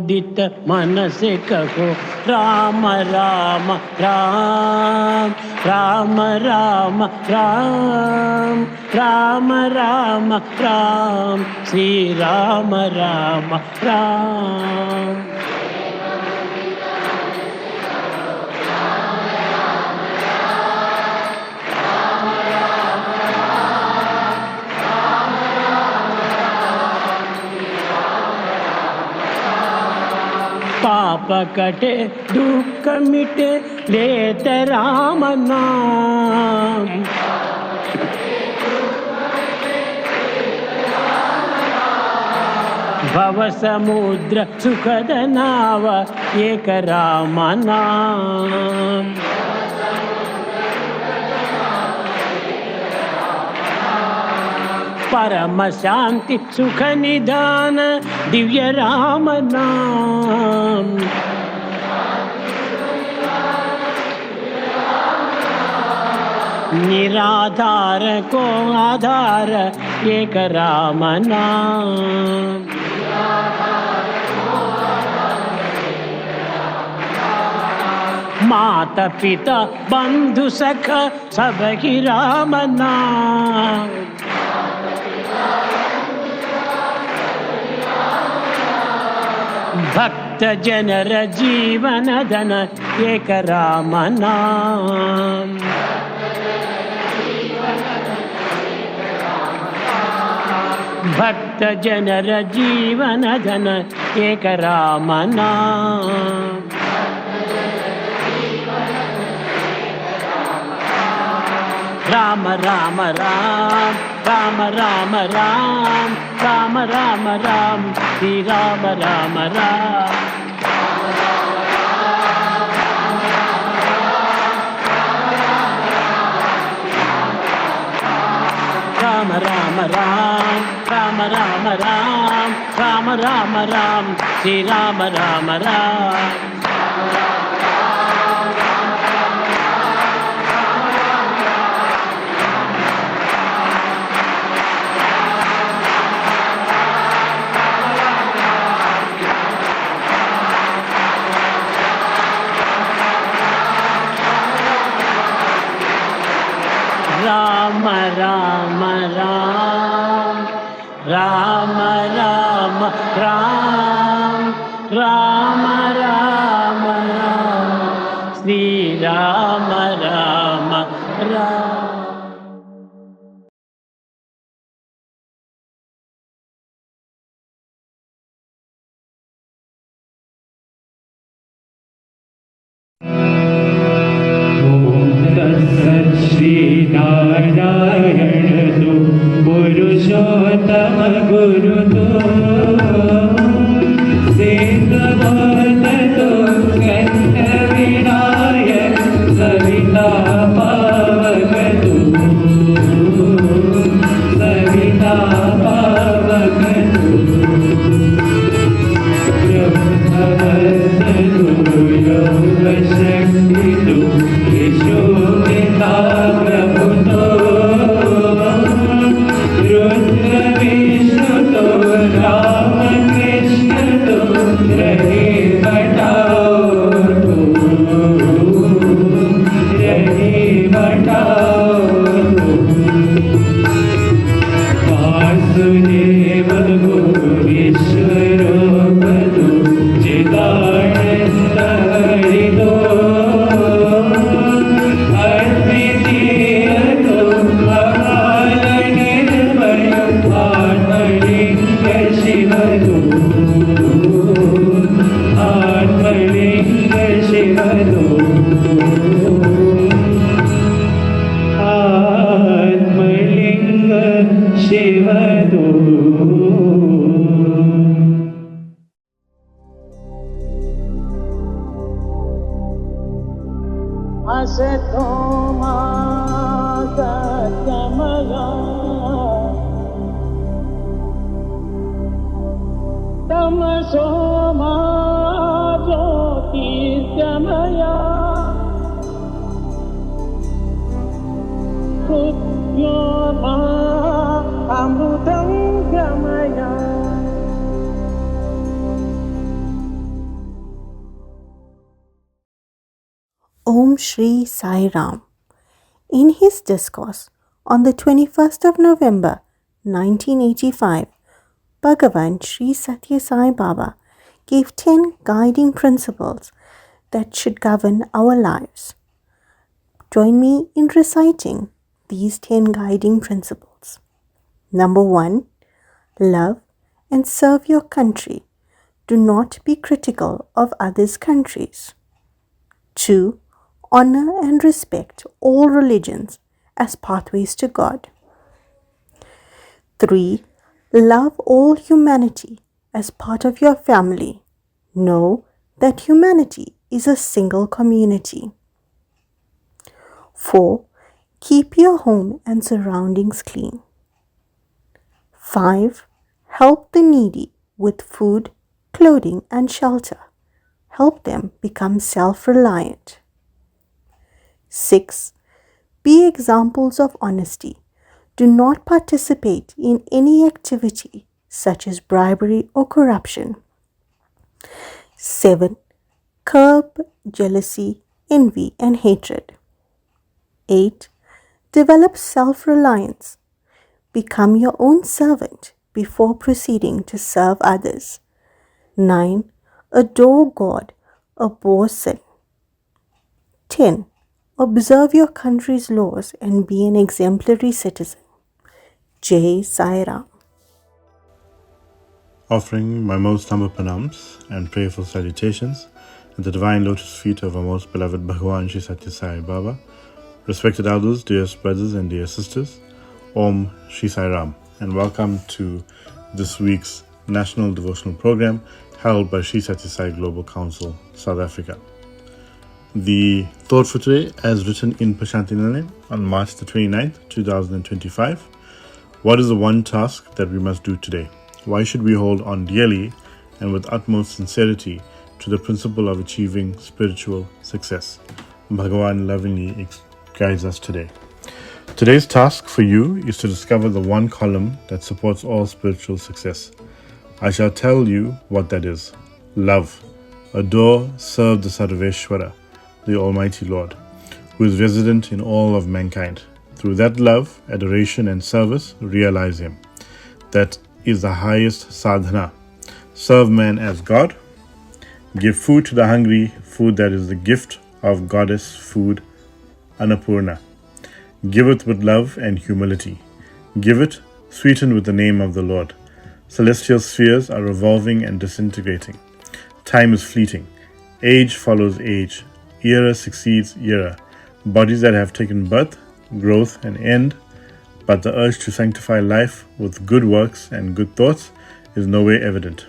मुदित मन से कहो राम राम राम राम राम राम राम राम राम श्री राम राम राम। पाप कटे दुख मिटे लेत राम नाम। भव समुद्र सुखद नाव एक राम नाम। परम शांति सुख निदान दिव्य राम नाम। निराधार को आधार एक राम नाम। माता पिता बंधु सखा सब ही राम नाम। भक्त जनर जीवन धन एक राम नाम। भक्त जनर जीवन धन एक राम नाम। राम राम राम राम राम राम राम राम राम श्री राम राम राम। राम राम राम राम राम राम राम राम राम श्री राम राम राम। राम राम राम राम राम राम राम राम राम श्री राम राम राम। श्री नारायण तु पुरुषोत्तम गुरु तो सिद्धबोध तो कंठ विनायक सविता पावक तु सविता पावक तु ब्रह्मवस्त तु योग शक्ति तु यशो प्रभु तो रुद्र विष्णु तो राम कृष्ण तो रहे बटाओ तो रहे बटाओ तो वासुदेव ईश्वर बधु चिदानंद हरिदो आत्मलिंग शिवदो आत्मलिंग शिवदो। असतो मा सत्यमया तमसो मा ज्योतिर्गमया मृत्योर्मा अमृतं गमया। Om Shri Sai Ram. In his discourse on the 21st of November 1985, Bhagavan Sri Satya Sai Baba gave 10 guiding principles that should govern our lives. Join me in reciting these 10 guiding principles. Number 1. Love and serve your country. Do not be critical of others' countries. 2. Honor and respect all religions as pathways to God. 3. Love all humanity as part of your family. Know that humanity is a single community. 4. Keep your home and surroundings clean. 5. Help the needy with food, clothing, and shelter. Help them become self-reliant. 6. Be examples of honesty. Do not participate in any activity such as bribery or corruption. 7. Curb jealousy, envy, and hatred. 8. Develop self-reliance. Become your own servant before proceeding to serve others. 9. Adore God, abhor sin. 10. Observe your country's laws and be an exemplary citizen. Jai Sai Ram. Offering my most humble pranams and prayerful salutations at the divine lotus feet of our most beloved Bhagavan Sri Satya Sai Baba, respected elders, dearest brothers and dear sisters, Om Shri Sai Ram, and welcome to this week's National Devotional Program held by Sri Satya Sai Global Council, South Africa. The thought for today, as written in Prashanti Nilayan on March the 29th, 2025. What is the one task that we must do today? Why should we hold on dearly and with utmost sincerity to the principle of achieving spiritual success? Bhagavan lovingly guides us today. Today's task for you is to discover the one column that supports all spiritual success. I shall tell you what that is. Love. Adore, serve the Sarveshwara, the Almighty Lord, who is resident in all of mankind. Through that love, adoration, and service, realize Him. That is the highest sadhana. Serve man as God. Give food to the hungry, food that is the gift of Goddess food, Annapurna. Give it with love and humility. Give it sweetened with the name of the Lord. Celestial spheres are revolving and disintegrating. Time is fleeting. Age follows age. Era succeeds era. Bodies that have taken birth, growth, and end, but the urge to sanctify life with good works and good thoughts is nowhere evident.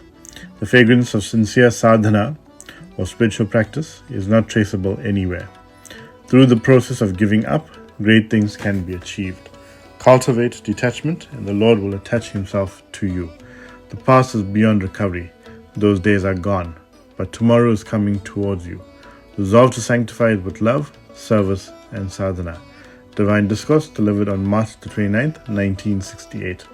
The fragrance of sincere sadhana or spiritual practice is not traceable anywhere. Through the process of giving up, great things can be achieved. Cultivate detachment, and the Lord will attach Himself to you. The past is beyond recovery. Those days are gone, but tomorrow is coming towards you. Resolve to sanctify it with love, service, and sadhana. Divine Discourse delivered on March the 29th, 1968.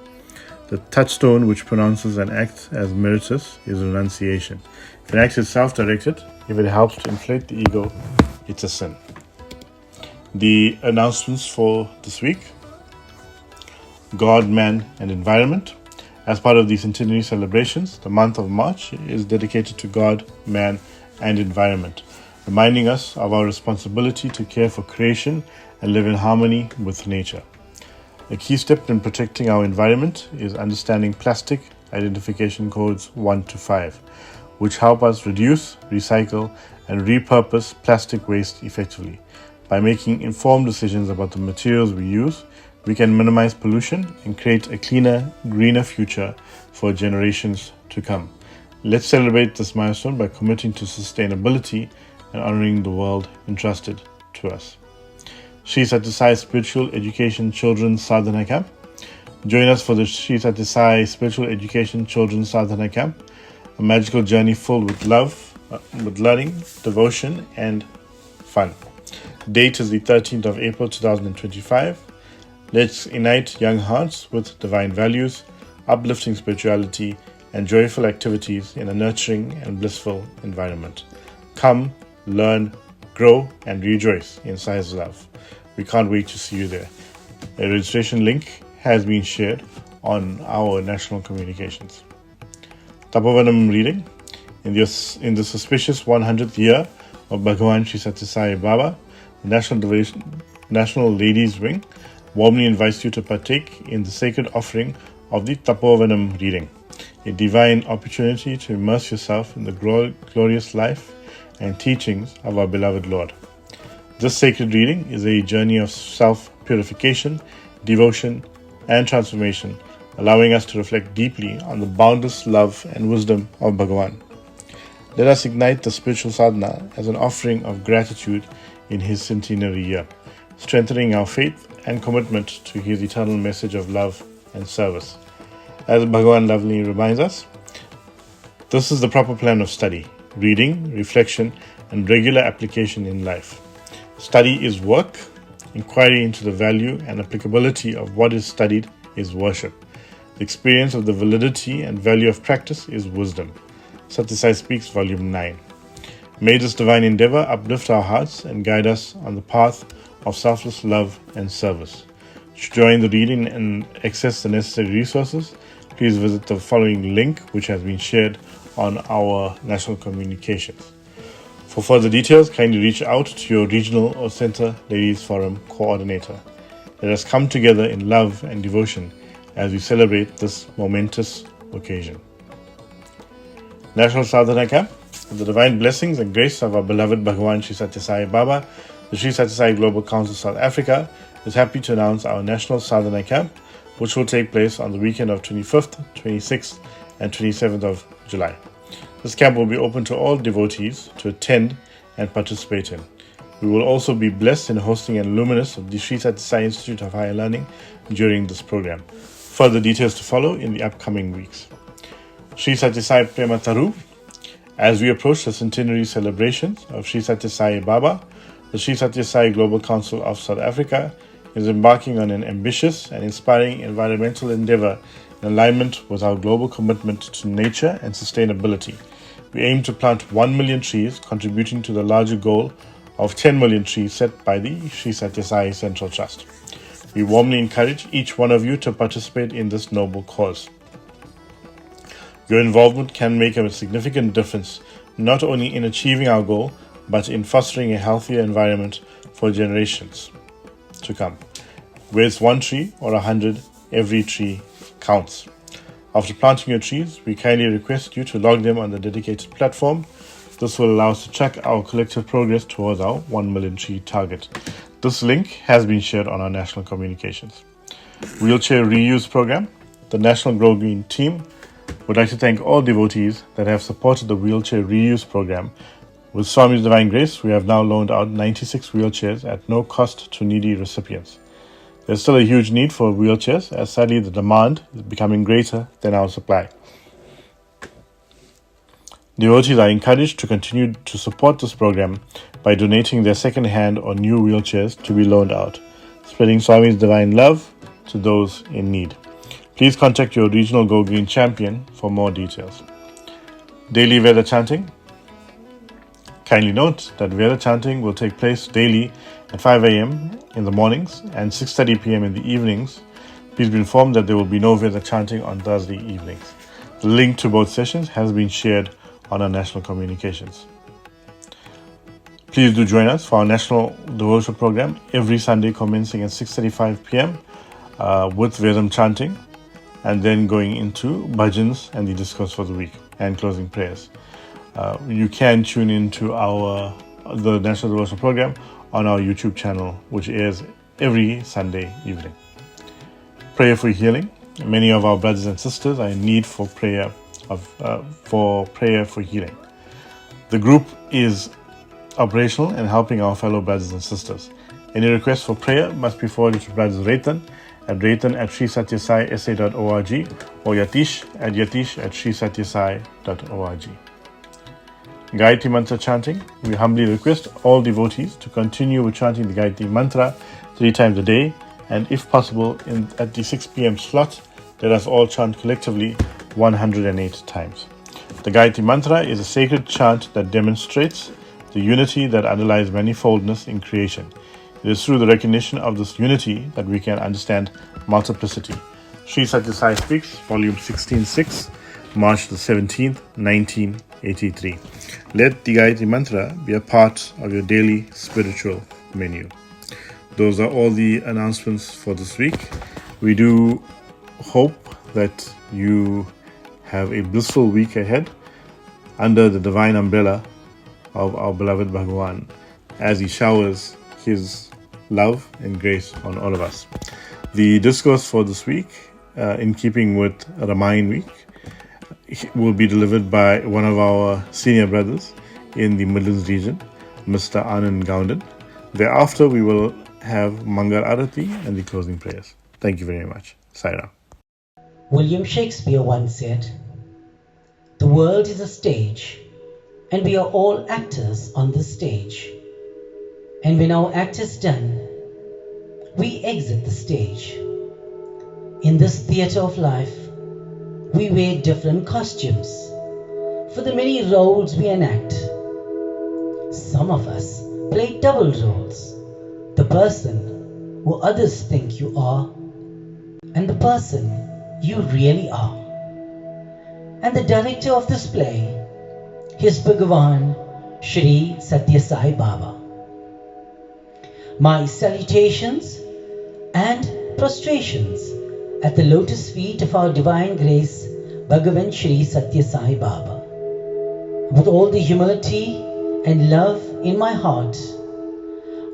The touchstone which pronounces an act as meritorious is renunciation. If an act is self-directed, if it helps to inflate the ego, it's a sin. The announcements for this week: God, Man, and Environment. As part of the centenary celebrations, the month of March is dedicated to God, Man, and Environment, reminding us of our responsibility to care for creation and live in harmony with nature. A key step in protecting our environment is understanding plastic identification codes 1 to 5, which help us reduce, recycle, and repurpose plastic waste effectively. By making informed decisions about the materials we use, we can minimize pollution and create a cleaner, greener future for generations to come. Let's celebrate this milestone by committing to sustainability and honoring the world entrusted to us. Sri Satya Sai Spiritual Education Children's Sadhana Camp. Join us for the Sri Satya Sai Spiritual Education Children's Sadhana Camp, a magical journey filled with love, with learning, devotion, and fun. Date is the 13th of April 2025. Let's ignite young hearts with divine values, uplifting spirituality, and joyful activities in a nurturing and blissful environment. Come, learn, grow, and rejoice in Sai's love. We can't wait to see you there. A registration link has been shared on our national communications. Tapovanam reading. In the auspicious 100th year of Bhagavan Sri Satya Sai Baba, the National Ladies Wing warmly invites you to partake in the sacred offering of the Tapovanam reading, a divine opportunity to immerse yourself in the glorious life and teachings of our beloved Lord. This sacred reading is a journey of self-purification, devotion, and transformation, allowing us to reflect deeply on the boundless love and wisdom of Bhagavan. Let us ignite the spiritual sadhana as an offering of gratitude in his centenary year, strengthening our faith and commitment to his eternal message of love and service. As Bhagavan lovingly reminds us, this is the proper plan of study, reading, reflection, and regular application in life. Study is work. Inquiry into the value and applicability of what is studied is worship. The experience of the validity and value of practice is wisdom. Satya Sai Speaks, Volume 9. May this divine endeavor uplift our hearts and guide us on the path of selfless love and service. To join the reading and access the necessary resources, please visit the following link, which has been shared on our national communications. For further details, kindly reach out to your regional or center Ladies Forum coordinator. Let us come together in love and devotion as we celebrate this momentous occasion. National Sadhana Camp. With the divine blessings and grace of our beloved Bhagavan Sri Satya Sai Baba, the Sri Satya Sai Global Council South Africa is happy to announce our National Sadhana Camp, which will take place on the weekend of 25th, 26th, and 27th of July. This camp will be open to all devotees to attend and participate in. We will also be blessed in hosting an alumnus of the Sri Satya Sai Institute of Higher Learning during this program. Further details to follow in the upcoming weeks. Sri Satya Sai Prema Taru. As we approach the centenary celebrations of Sri Satya Sai Baba, the Sri Satya Sai Global Council of South Africa is embarking on an ambitious and inspiring environmental endeavor in alignment with our global commitment to nature and sustainability. We aim to plant 1 million trees, contributing to the larger goal of 10 million trees set by the Sri Satya Sai Central Trust. We warmly encourage each one of you to participate in this noble cause. Your involvement can make a significant difference, not only in achieving our goal, but in fostering a healthier environment for generations to come. Whether it's 1 tree or 100, every tree counts. After planting your trees, we kindly request you to log them on the dedicated platform. This will allow us to track our collective progress towards our 1 million tree target. This link has been shared on our national communications. Wheelchair Reuse Program. The National Grow Green team would like to thank all devotees that have supported the Wheelchair Reuse Program. With Swami's Divine Grace, we have now loaned out 96 wheelchairs at no cost to needy recipients. There's still a huge need for wheelchairs, as sadly the demand is becoming greater than our supply. Devotees are encouraged to continue to support this program by donating their second-hand or new wheelchairs to be loaned out, spreading Swami's divine love to those in need. Please contact your regional Go Green champion for more details. Daily Veda chanting. Kindly note that Veda chanting will take place daily at 5 a.m. in the mornings and 6:30 p.m. in the evenings. Please be informed that there will be no Veda chanting on Thursday evenings. The link to both sessions has been shared on our national communications. Please do join us for our national devotional program every Sunday commencing at 6:35 p.m. With Vedam chanting, and then going into bhajans and the discourse for the week and closing prayers. You can tune into the National Devotional Program on our YouTube channel, which airs every Sunday evening. Prayer for healing. Many of our brothers and sisters are in need for prayer for healing. The group is operational and helping our fellow brothers and sisters. Any requests for prayer must be forwarded to Brothers Ratan at ratan@srisatyasai.org or yatish@srisatyasai.org. Gayatri Mantra chanting. We humbly request all devotees to continue with chanting the Gayatri Mantra 3 times a day, and if possible at the 6 p.m. slot, let us all chant collectively 108 times. The Gayatri Mantra is a sacred chant that demonstrates the unity that underlies manifoldness in creation. It is through the recognition of this unity that we can understand multiplicity. Sri Satya Sai Speaks, Volume 16:6, March the 17th, 1983. Let the Gayatri Mantra be a part of your daily spiritual menu. Those are all the announcements for this week. We do hope that you have a blissful week ahead under the divine umbrella of our beloved Bhagavan as he showers his love and grace on all of us. The discourse for this week, in keeping with Ramayan week, will be delivered by one of our senior brothers in the Midlands region, Mr. Anand Gaundan. Thereafter, we will have Mangal Arati and the closing prayers. Thank you very much. Sai-Ram. William Shakespeare once said, "The world is a stage, and we are all actors on the stage. And when our act is done, we exit the stage. In this theatre of life, we wear different costumes for the many roles we enact. Some of us play double roles, the person who others think you are, and the person you really are. And the director of this play is Bhagavan Sri Satya Sai Baba. My salutations and prostrations at the lotus feet of our divine grace, Bhagavan Sri Satya Sai Baba. With all the humility and love in my heart,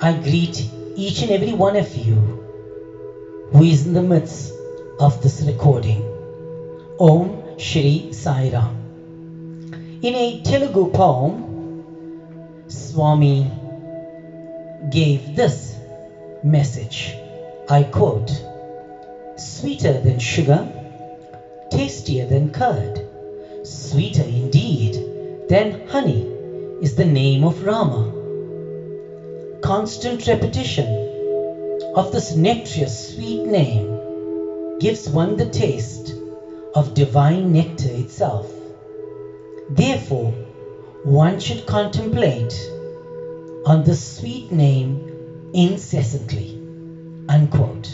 I greet each and every one of you who is in the midst of this recording. Om Shri Sai Ram. In a Telugu poem, Swami gave this message. I quote, "Sweeter than sugar, tastier than curd, sweeter indeed than honey is the name of Rama." Constant repetition of this nectarous sweet name gives one the taste of divine nectar itself. Therefore, one should contemplate on this sweet name incessantly. Unquote.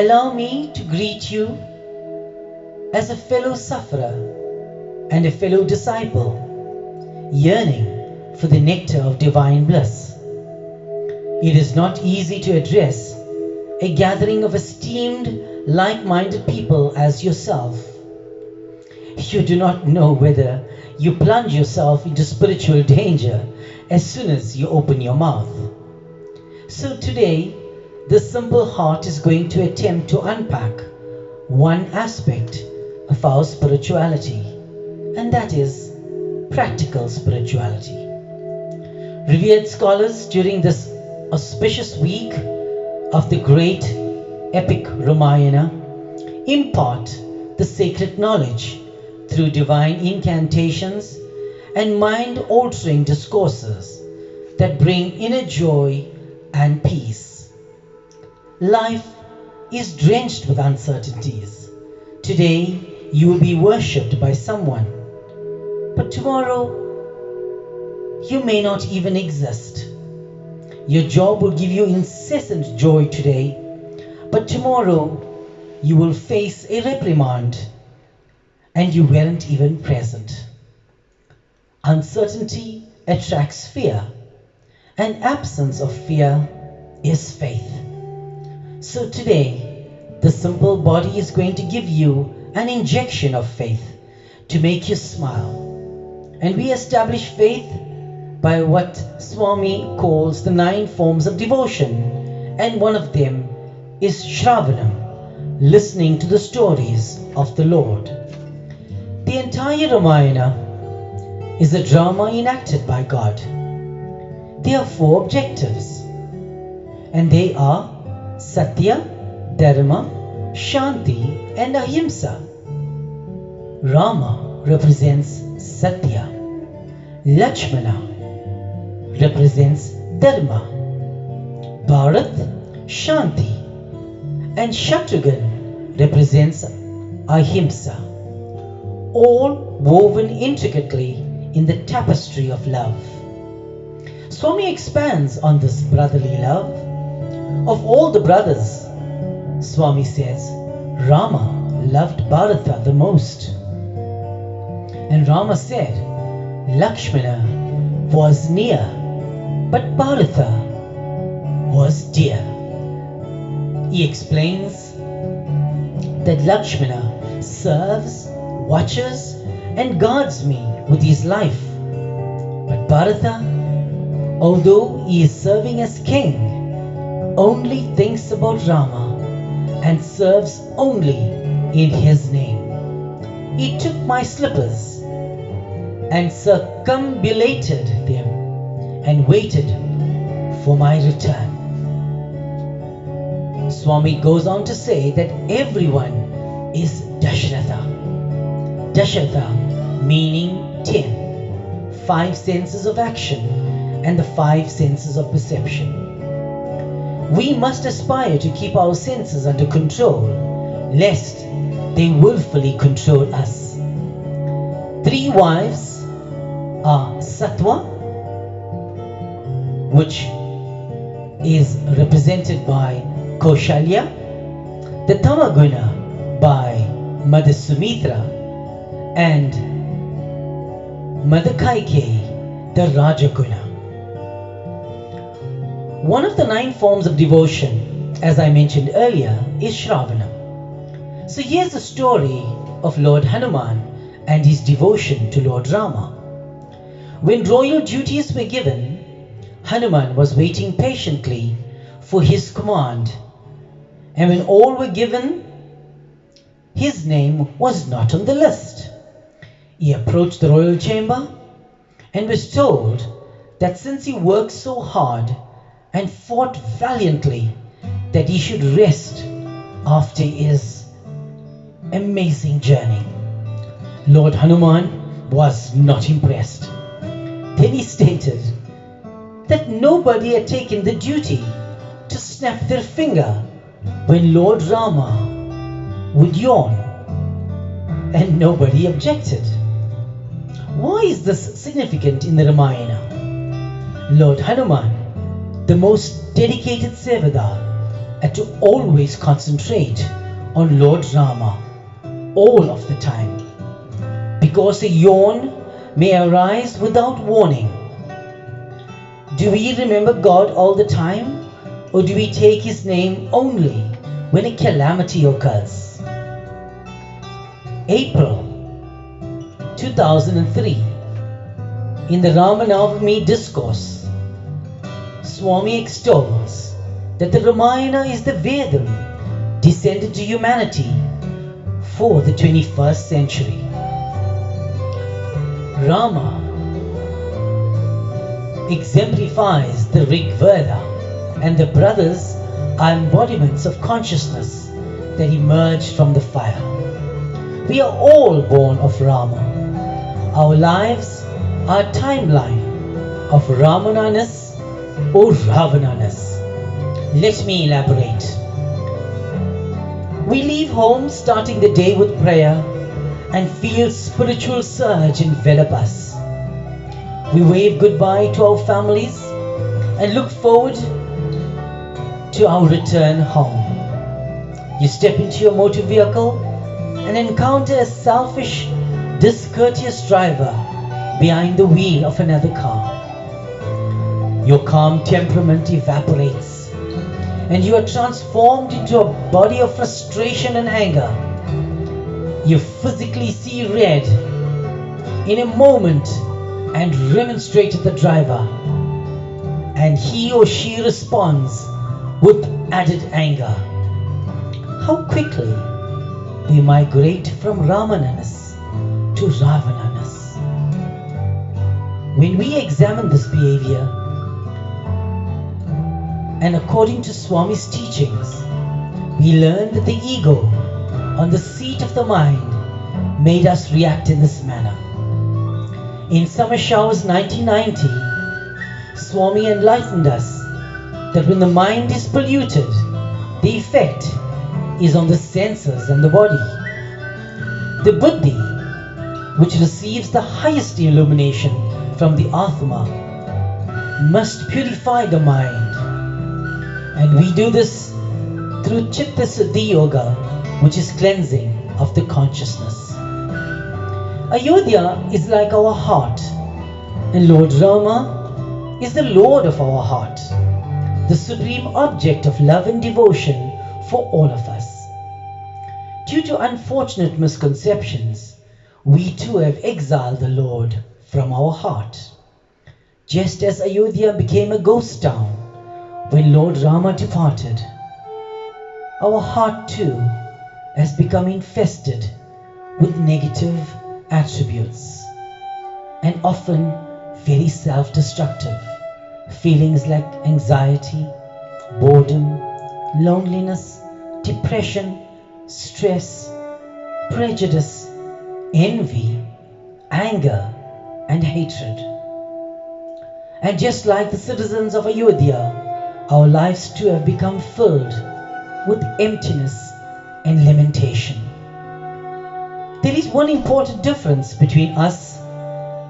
Allow me to greet you as a fellow sufferer and a fellow disciple, yearning for the nectar of divine bliss. It is not easy to address a gathering of esteemed, like-minded people as yourself. You do not know whether you plunge yourself into spiritual danger as soon as you open your mouth. So today, the simple heart is going to attempt to unpack one aspect of our spirituality, and that is practical spirituality. Revered scholars during this auspicious week of the great epic Ramayana impart the sacred knowledge through divine incantations and mind-altering discourses that bring inner joy and peace. Life is drenched with uncertainties. Today you will be worshipped by someone, but tomorrow you may not even exist. Your job will give you incessant joy today, but tomorrow you will face a reprimand and you weren't even present. Uncertainty attracts fear, and absence of fear is faith. So today, the simple body is going to give you an injection of faith to make you smile. And we establish faith by what Swami calls the 9 forms of devotion, and one of them is Shravanam, listening to the stories of the Lord. The entire Ramayana is a drama enacted by God. There are 4 objectives, and they are Satya, Dharma, Shanti, and Ahimsa. Rama represents Satya, Lakshmana represents Dharma, Bharat, Shanti, and Shatrughan represents Ahimsa, all woven intricately in the tapestry of love. Swami expands on this brotherly love. Of all the brothers, Swami says, Rama loved Bharata the most. And Rama said, Lakshmana was near, but Bharata was dear. He explains that Lakshmana serves, watches, and guards me with his life. But Bharata, although he is serving as king, only thinks about Rama and serves only in his name. He took my slippers and circumambulated them and waited for my return. Swami goes on to say that everyone is Dasharatha. Dasharatha meaning 10, 5 senses of action and the 5 senses of perception. We must aspire to keep our senses under control, lest they willfully control us. 3 wives are Sattva, which is represented by Kaushalya, the Tamaguna by Mother Sumitra, and Mother Kaikeyi, the Rajaguna. One of the 9 forms of devotion, as I mentioned earlier, is Shravana. So here's the story of Lord Hanuman and his devotion to Lord Rama. When royal duties were given, Hanuman was waiting patiently for his command. And when all were given, his name was not on the list. He approached the royal chamber and was told that since he worked so hard and fought valiantly, that he should rest after his amazing journey. Lord Hanuman was not impressed. Then he stated that nobody had taken the duty to snap their finger when Lord Rama would yawn, and nobody objected. Why is this significant in the Ramayana? Lord Hanuman, the most dedicated Sevadar, had to always concentrate on Lord Rama all of the time, because a yawn may arise without warning. Do we remember God all the time, or do we take His name only when a calamity occurs? April 2003, in the Ramanavami discourse, Swami extols that the Ramayana is the Vedam descended to humanity for the 21st century. Rama exemplifies the Rig Veda, and the brothers are embodiments of consciousness that emerged from the fire. We are all born of Rama. Our lives are a timeline of Ramananas or Ravananas. Let me elaborate. We leave home starting the day with prayer and feel spiritual surge envelop us. We wave goodbye to our families and look forward to our return home. You step into your motor vehicle and encounter a selfish, discourteous driver behind the wheel of another car. Your calm temperament evaporates and you are transformed into a body of frustration and anger. You physically see red in a moment and remonstrate at the driver, and he or she responds with added anger. How quickly we migrate from Ramananas to Ravananas. When we examine this behavior, and according to Swami's teachings, we learn that the ego on the seat of the mind made us react in this manner. In Summer Showers 1990, Swami enlightened us that when the mind is polluted, the effect is on the senses and the body. The buddhi which receives the highest illumination from the Atma, must purify the mind. And we do this through Chitta Siddhi Yoga, which is cleansing of the consciousness. Ayodhya is like our heart, and Lord Rama is the Lord of our heart, the supreme object of love and devotion for all of us. Due to unfortunate misconceptions, we too have exiled the Lord from our heart. Just as Ayodhya became a ghost town when Lord Rama departed, our heart too has become infested with negative attributes and often very self-destructive feelings like anxiety, boredom, loneliness, depression, stress, prejudice, envy, anger, and hatred. And just like the citizens of Ayodhya, our lives too have become filled with emptiness and lamentation. There is one important difference between us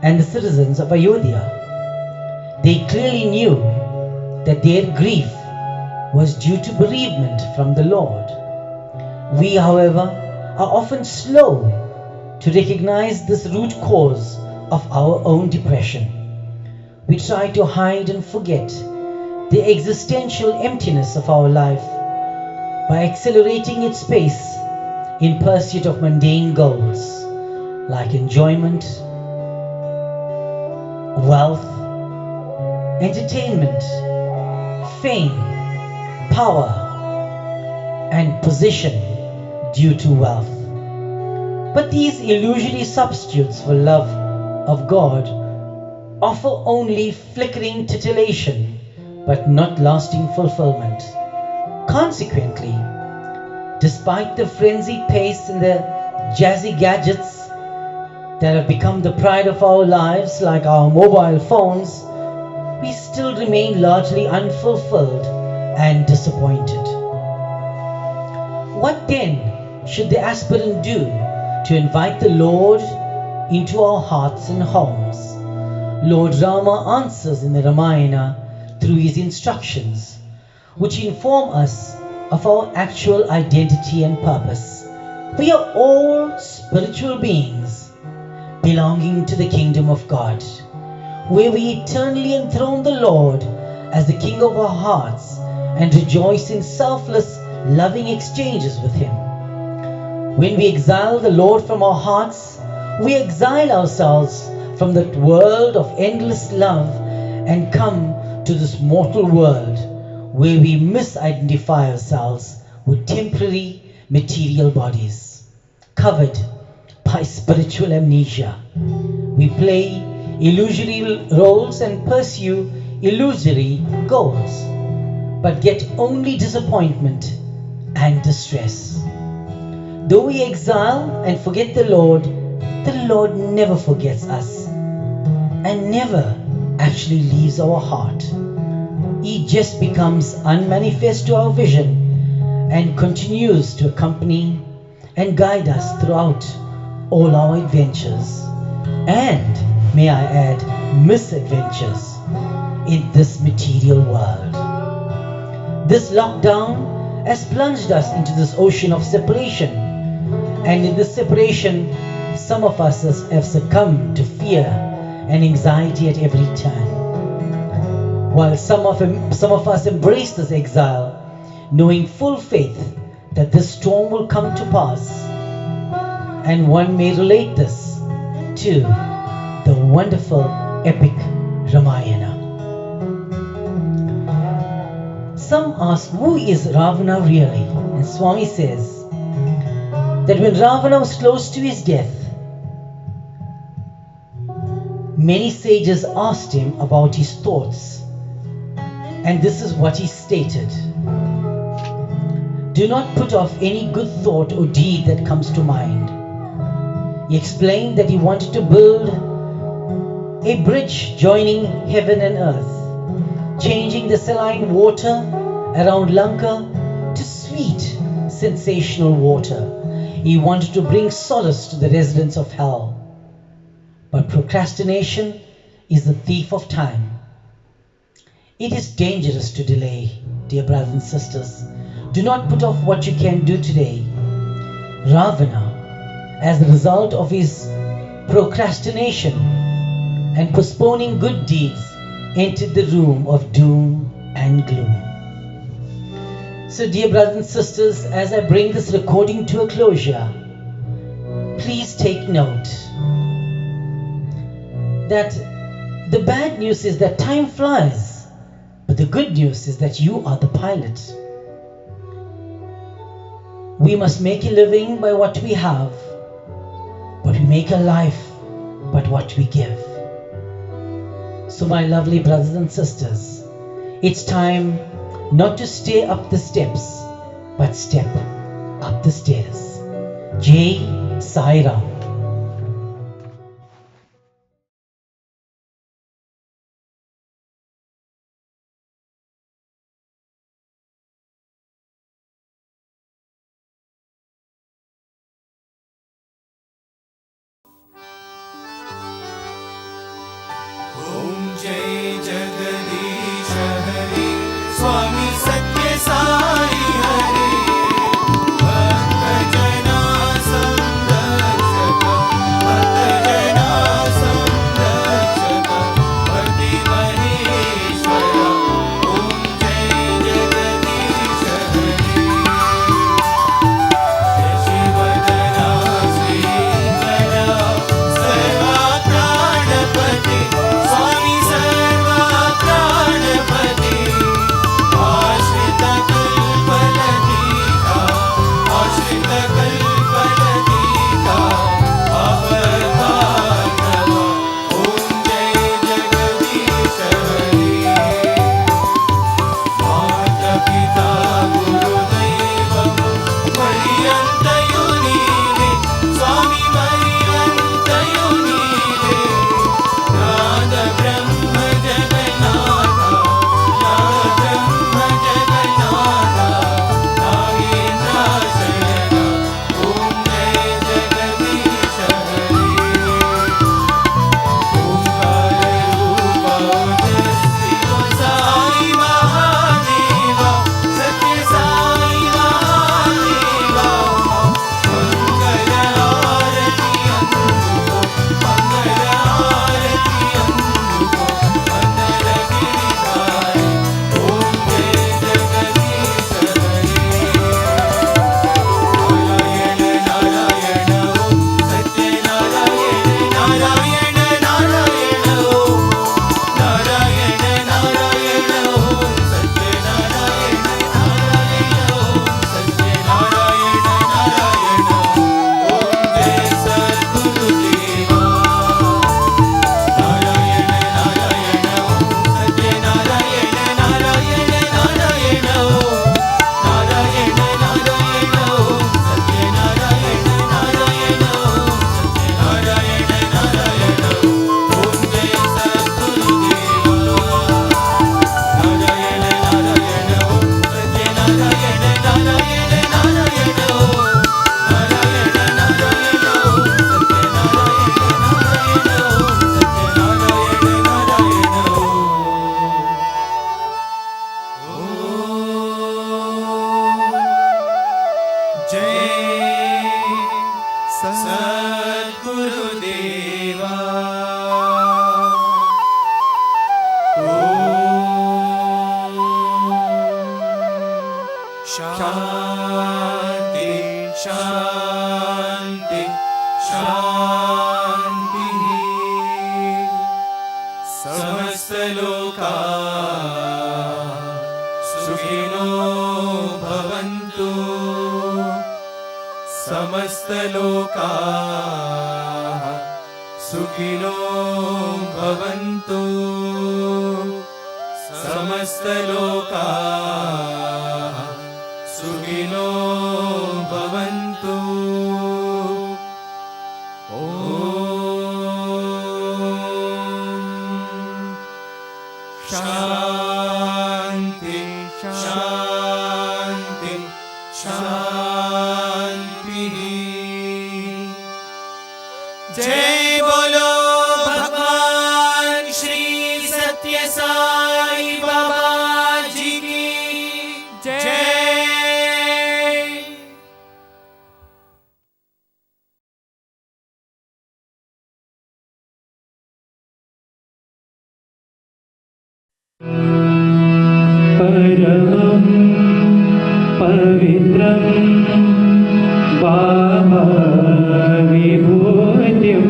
and the citizens of Ayodhya. They clearly knew that their grief was due to bereavement from the Lord. We, however, are often slow to recognize this root cause of our own depression. We try to hide and forget the existential emptiness of our life by accelerating its pace in pursuit of mundane goals like enjoyment, wealth, entertainment, fame, power, and position due to wealth. But these illusory substitutes for love of God offer only flickering titillation but not lasting fulfillment. Consequently, despite the frenzied pace and the jazzy gadgets that have become the pride of our lives, like our mobile phones, we still remain largely unfulfilled and disappointed. What then should the aspirant do to invite the Lord into our hearts and homes? Lord Rama answers in the Ramayana through his instructions, which inform us of our actual identity and purpose. We are all spiritual beings belonging to the kingdom of God, where we eternally enthrone the Lord as the King of our hearts and rejoice in selfless, loving exchanges with Him. When we exile the Lord from our hearts, we exile ourselves from that world of endless love and come to this mortal world where we misidentify ourselves with temporary material bodies. Covered by spiritual amnesia, we play illusory roles and pursue illusory goals, but get only disappointment and distress. Though we exile and forget the Lord never forgets us and never actually leaves our heart. He just becomes unmanifest to our vision and continues to accompany and guide us throughout all our adventures and, may I add, misadventures in this material world. This lockdown has plunged us into this ocean of separation, and in this separation, some of us have succumbed to fear and anxiety at every turn, while some of us embrace this exile, knowing full faith that this storm will come to pass. And one may relate this to the wonderful epic Ramayana. Some ask, who is Ravana really? And Swami says that when Ravana was close to his death, many sages asked him about his thoughts, and this is what he stated: do not put off any good thought or deed that comes to mind. He explained that he wanted to build a bridge joining heaven and earth, changing the saline water around Lanka to sweet, sensational water. He wanted to bring solace to the residents of hell. but procrastination is the thief of time. It is dangerous to delay, dear brothers and sisters. Do not put off what you can do today. Ravana, as a result of his procrastination and postponing good deeds, entered the room of doom and gloom. So, dear brothers and sisters, as I bring this recording to a closure, please take note that the bad news is that time flies, but the good news is that you are the pilot. We must make a living by what we have, but we make a life by what we give. So, my lovely brothers and sisters, it's time not to stay up the steps, but step up the stairs. Jai Sai Ram. ॐ जय जगदीश हरि स्वामी सत्य साई हरि भक्तजना संरक्षक भक्तजना संरक्षक भक्ति महेश्वर ॐ जय जगदीश हरि शशिवदना श्रीकरा सर्वा प्राणपति स्वामी सर्वा प्राणपति आश्रित कल्पलतिका आश्रित कल्पलतिका अवतारणव ॐ जय जगदीश हरि माता पिता गुरुदैवं पर्यन्तयो नीवे स्वामी पर्यन्तयो नीवे नाद ब्रह्म जगन्नाथ नाद ब्रह्म जगन्नाथ नागेन्द्राशरण ॐ जय जगदीश हरि ओंकार रूप साई महादेवा सत्य साई महादेवा मंगल आरती अंदुको मंगल आरती अंदुको मंगल गिरिधारी ॐ जय जगदीश हरि नारायण नारायण ॐ सत्य नारायण नारायण नारायण ॐ नारायण नारायण ॐ सत्य नारायण नारायण ॐ सत्य नारायण नारायण ॐ जय सद्गुरुदेवा नारायण नारायण ॐ सत्य नारायण नारायण नारायण ॐ नारायण नारायण ॐ सत्य नारायण नारायण ॐ सत्य नारायण नारायण ॐ जय सद्गुरुदेवा नारायण नारायण ॐ सत्य नारायण नारायण नारायण ॐ नारायण नारायण ॐ सत्य नारायण नारायण ॐ सत्य नारायण नारायण जय सद्गुरुदेवा शांति शांति शांति समस्त लोका सुखिनो भवन्तु समस्त लोका सुखिनो भवन्तु समस्त लोका सुखिनो भवन्तु शांति शांति शांति जय बोलो सत्य साई बाबा जी की जय। परमं पवित्रं बाबा विभूतिं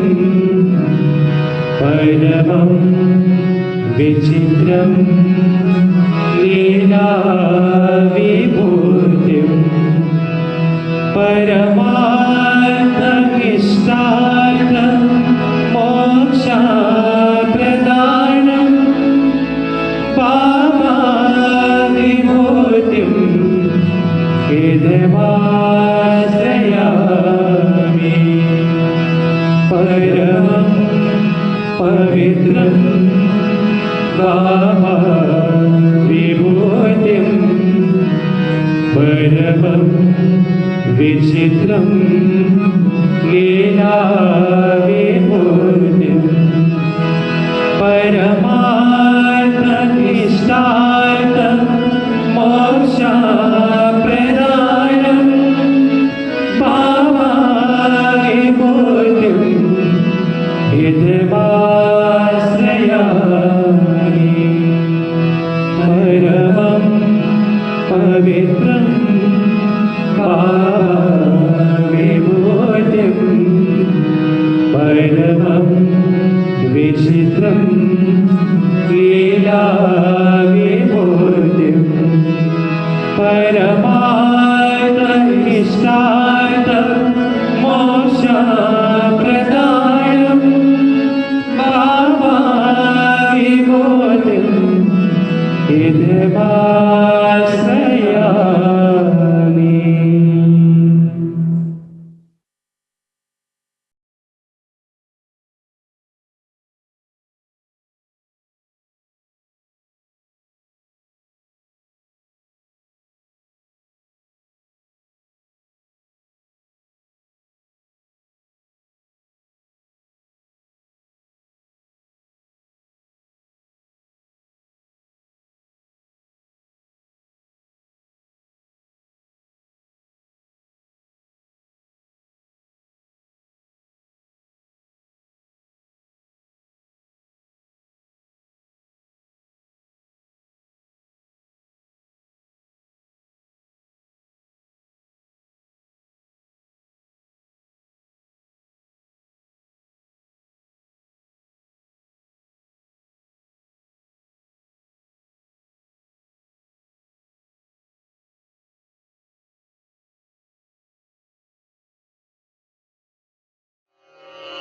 परमं विचित्रं लीला विभूतिं परमार्थमिष्टार्थं मोक्षप्रदानं बाबा विभूतिं हृदयाश्रयामि परमं पवित्रं बाबा विभूतिं परमं विचित्रं लीला विभूतिं परमार्थमिष्टार्थं मोक्षप्रदानं बाबा विभूतिं हृदयाश्रयामि परमं पवित्रं बाबा विभूतिं परमं विचित्रं लीला विभूतिं परमार्थमिष्टार्थं मोक्षप्रदानं बाबा विभूतिं हृदयाश्रयामि।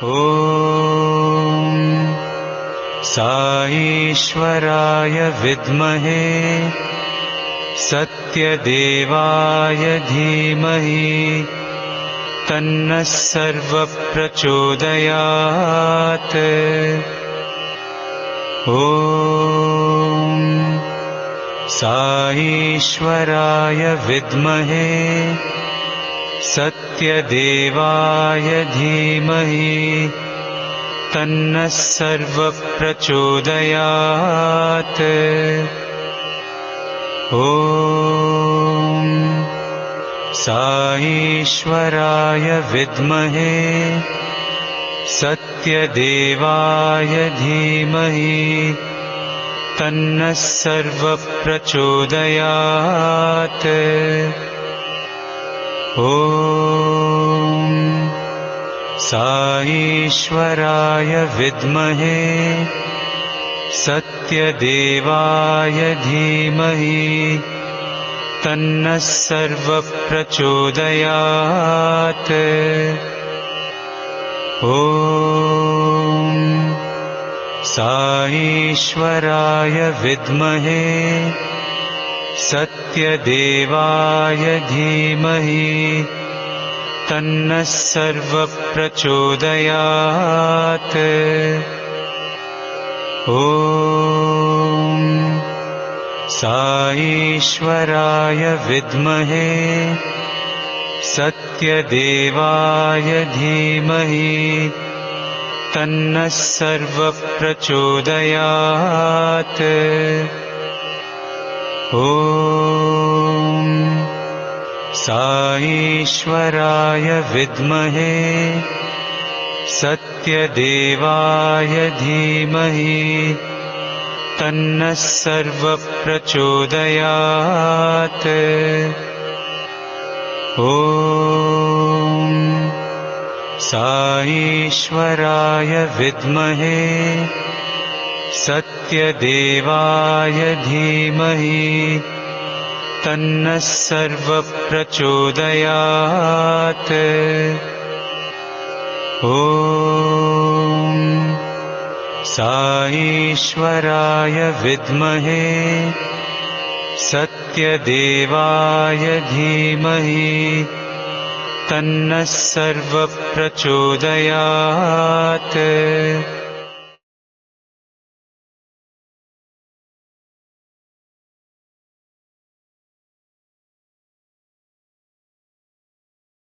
ॐ साईश्वराय विद्महे सत्यदेवाय धीमहि तन्नः सर्वप्रचोदयात्। ॐ साईश्वराय विद्महे सत्यदेवाय धीमहि तन्नः सर्वप्रचोदयात्। ॐ साईश्वराय विद्महे सत्यदेवाय धीमहि तन्नः सर्वप्रचोदयात्। ॐ साईश्वराय विद्महे सत्यदेवाय धीमहि तन्नः सर्वप्रचोदयात्। ॐ साईश्वराय विद्महे सत्यदेवाय धीमहि तन्नः सर्वप्रचोदयात्। ॐ साईश्वराय विद्महे सत्यदेवाय धीमहि तन्नः सर्वप्रचोदयात् ॐ साईश्वराय विद्महे सत्यदेवाय धीमहि तन्नः सर्वप्रचोदयात् ॐ साईश्वराय विद्महे सत्यदेवाय धीमहि तन्नः सर्वप्रचोदयात् ॐ साईश्वराय विद्महे सत्यदेवाय धीमहि तन्नः सर्वप्रचोदयात्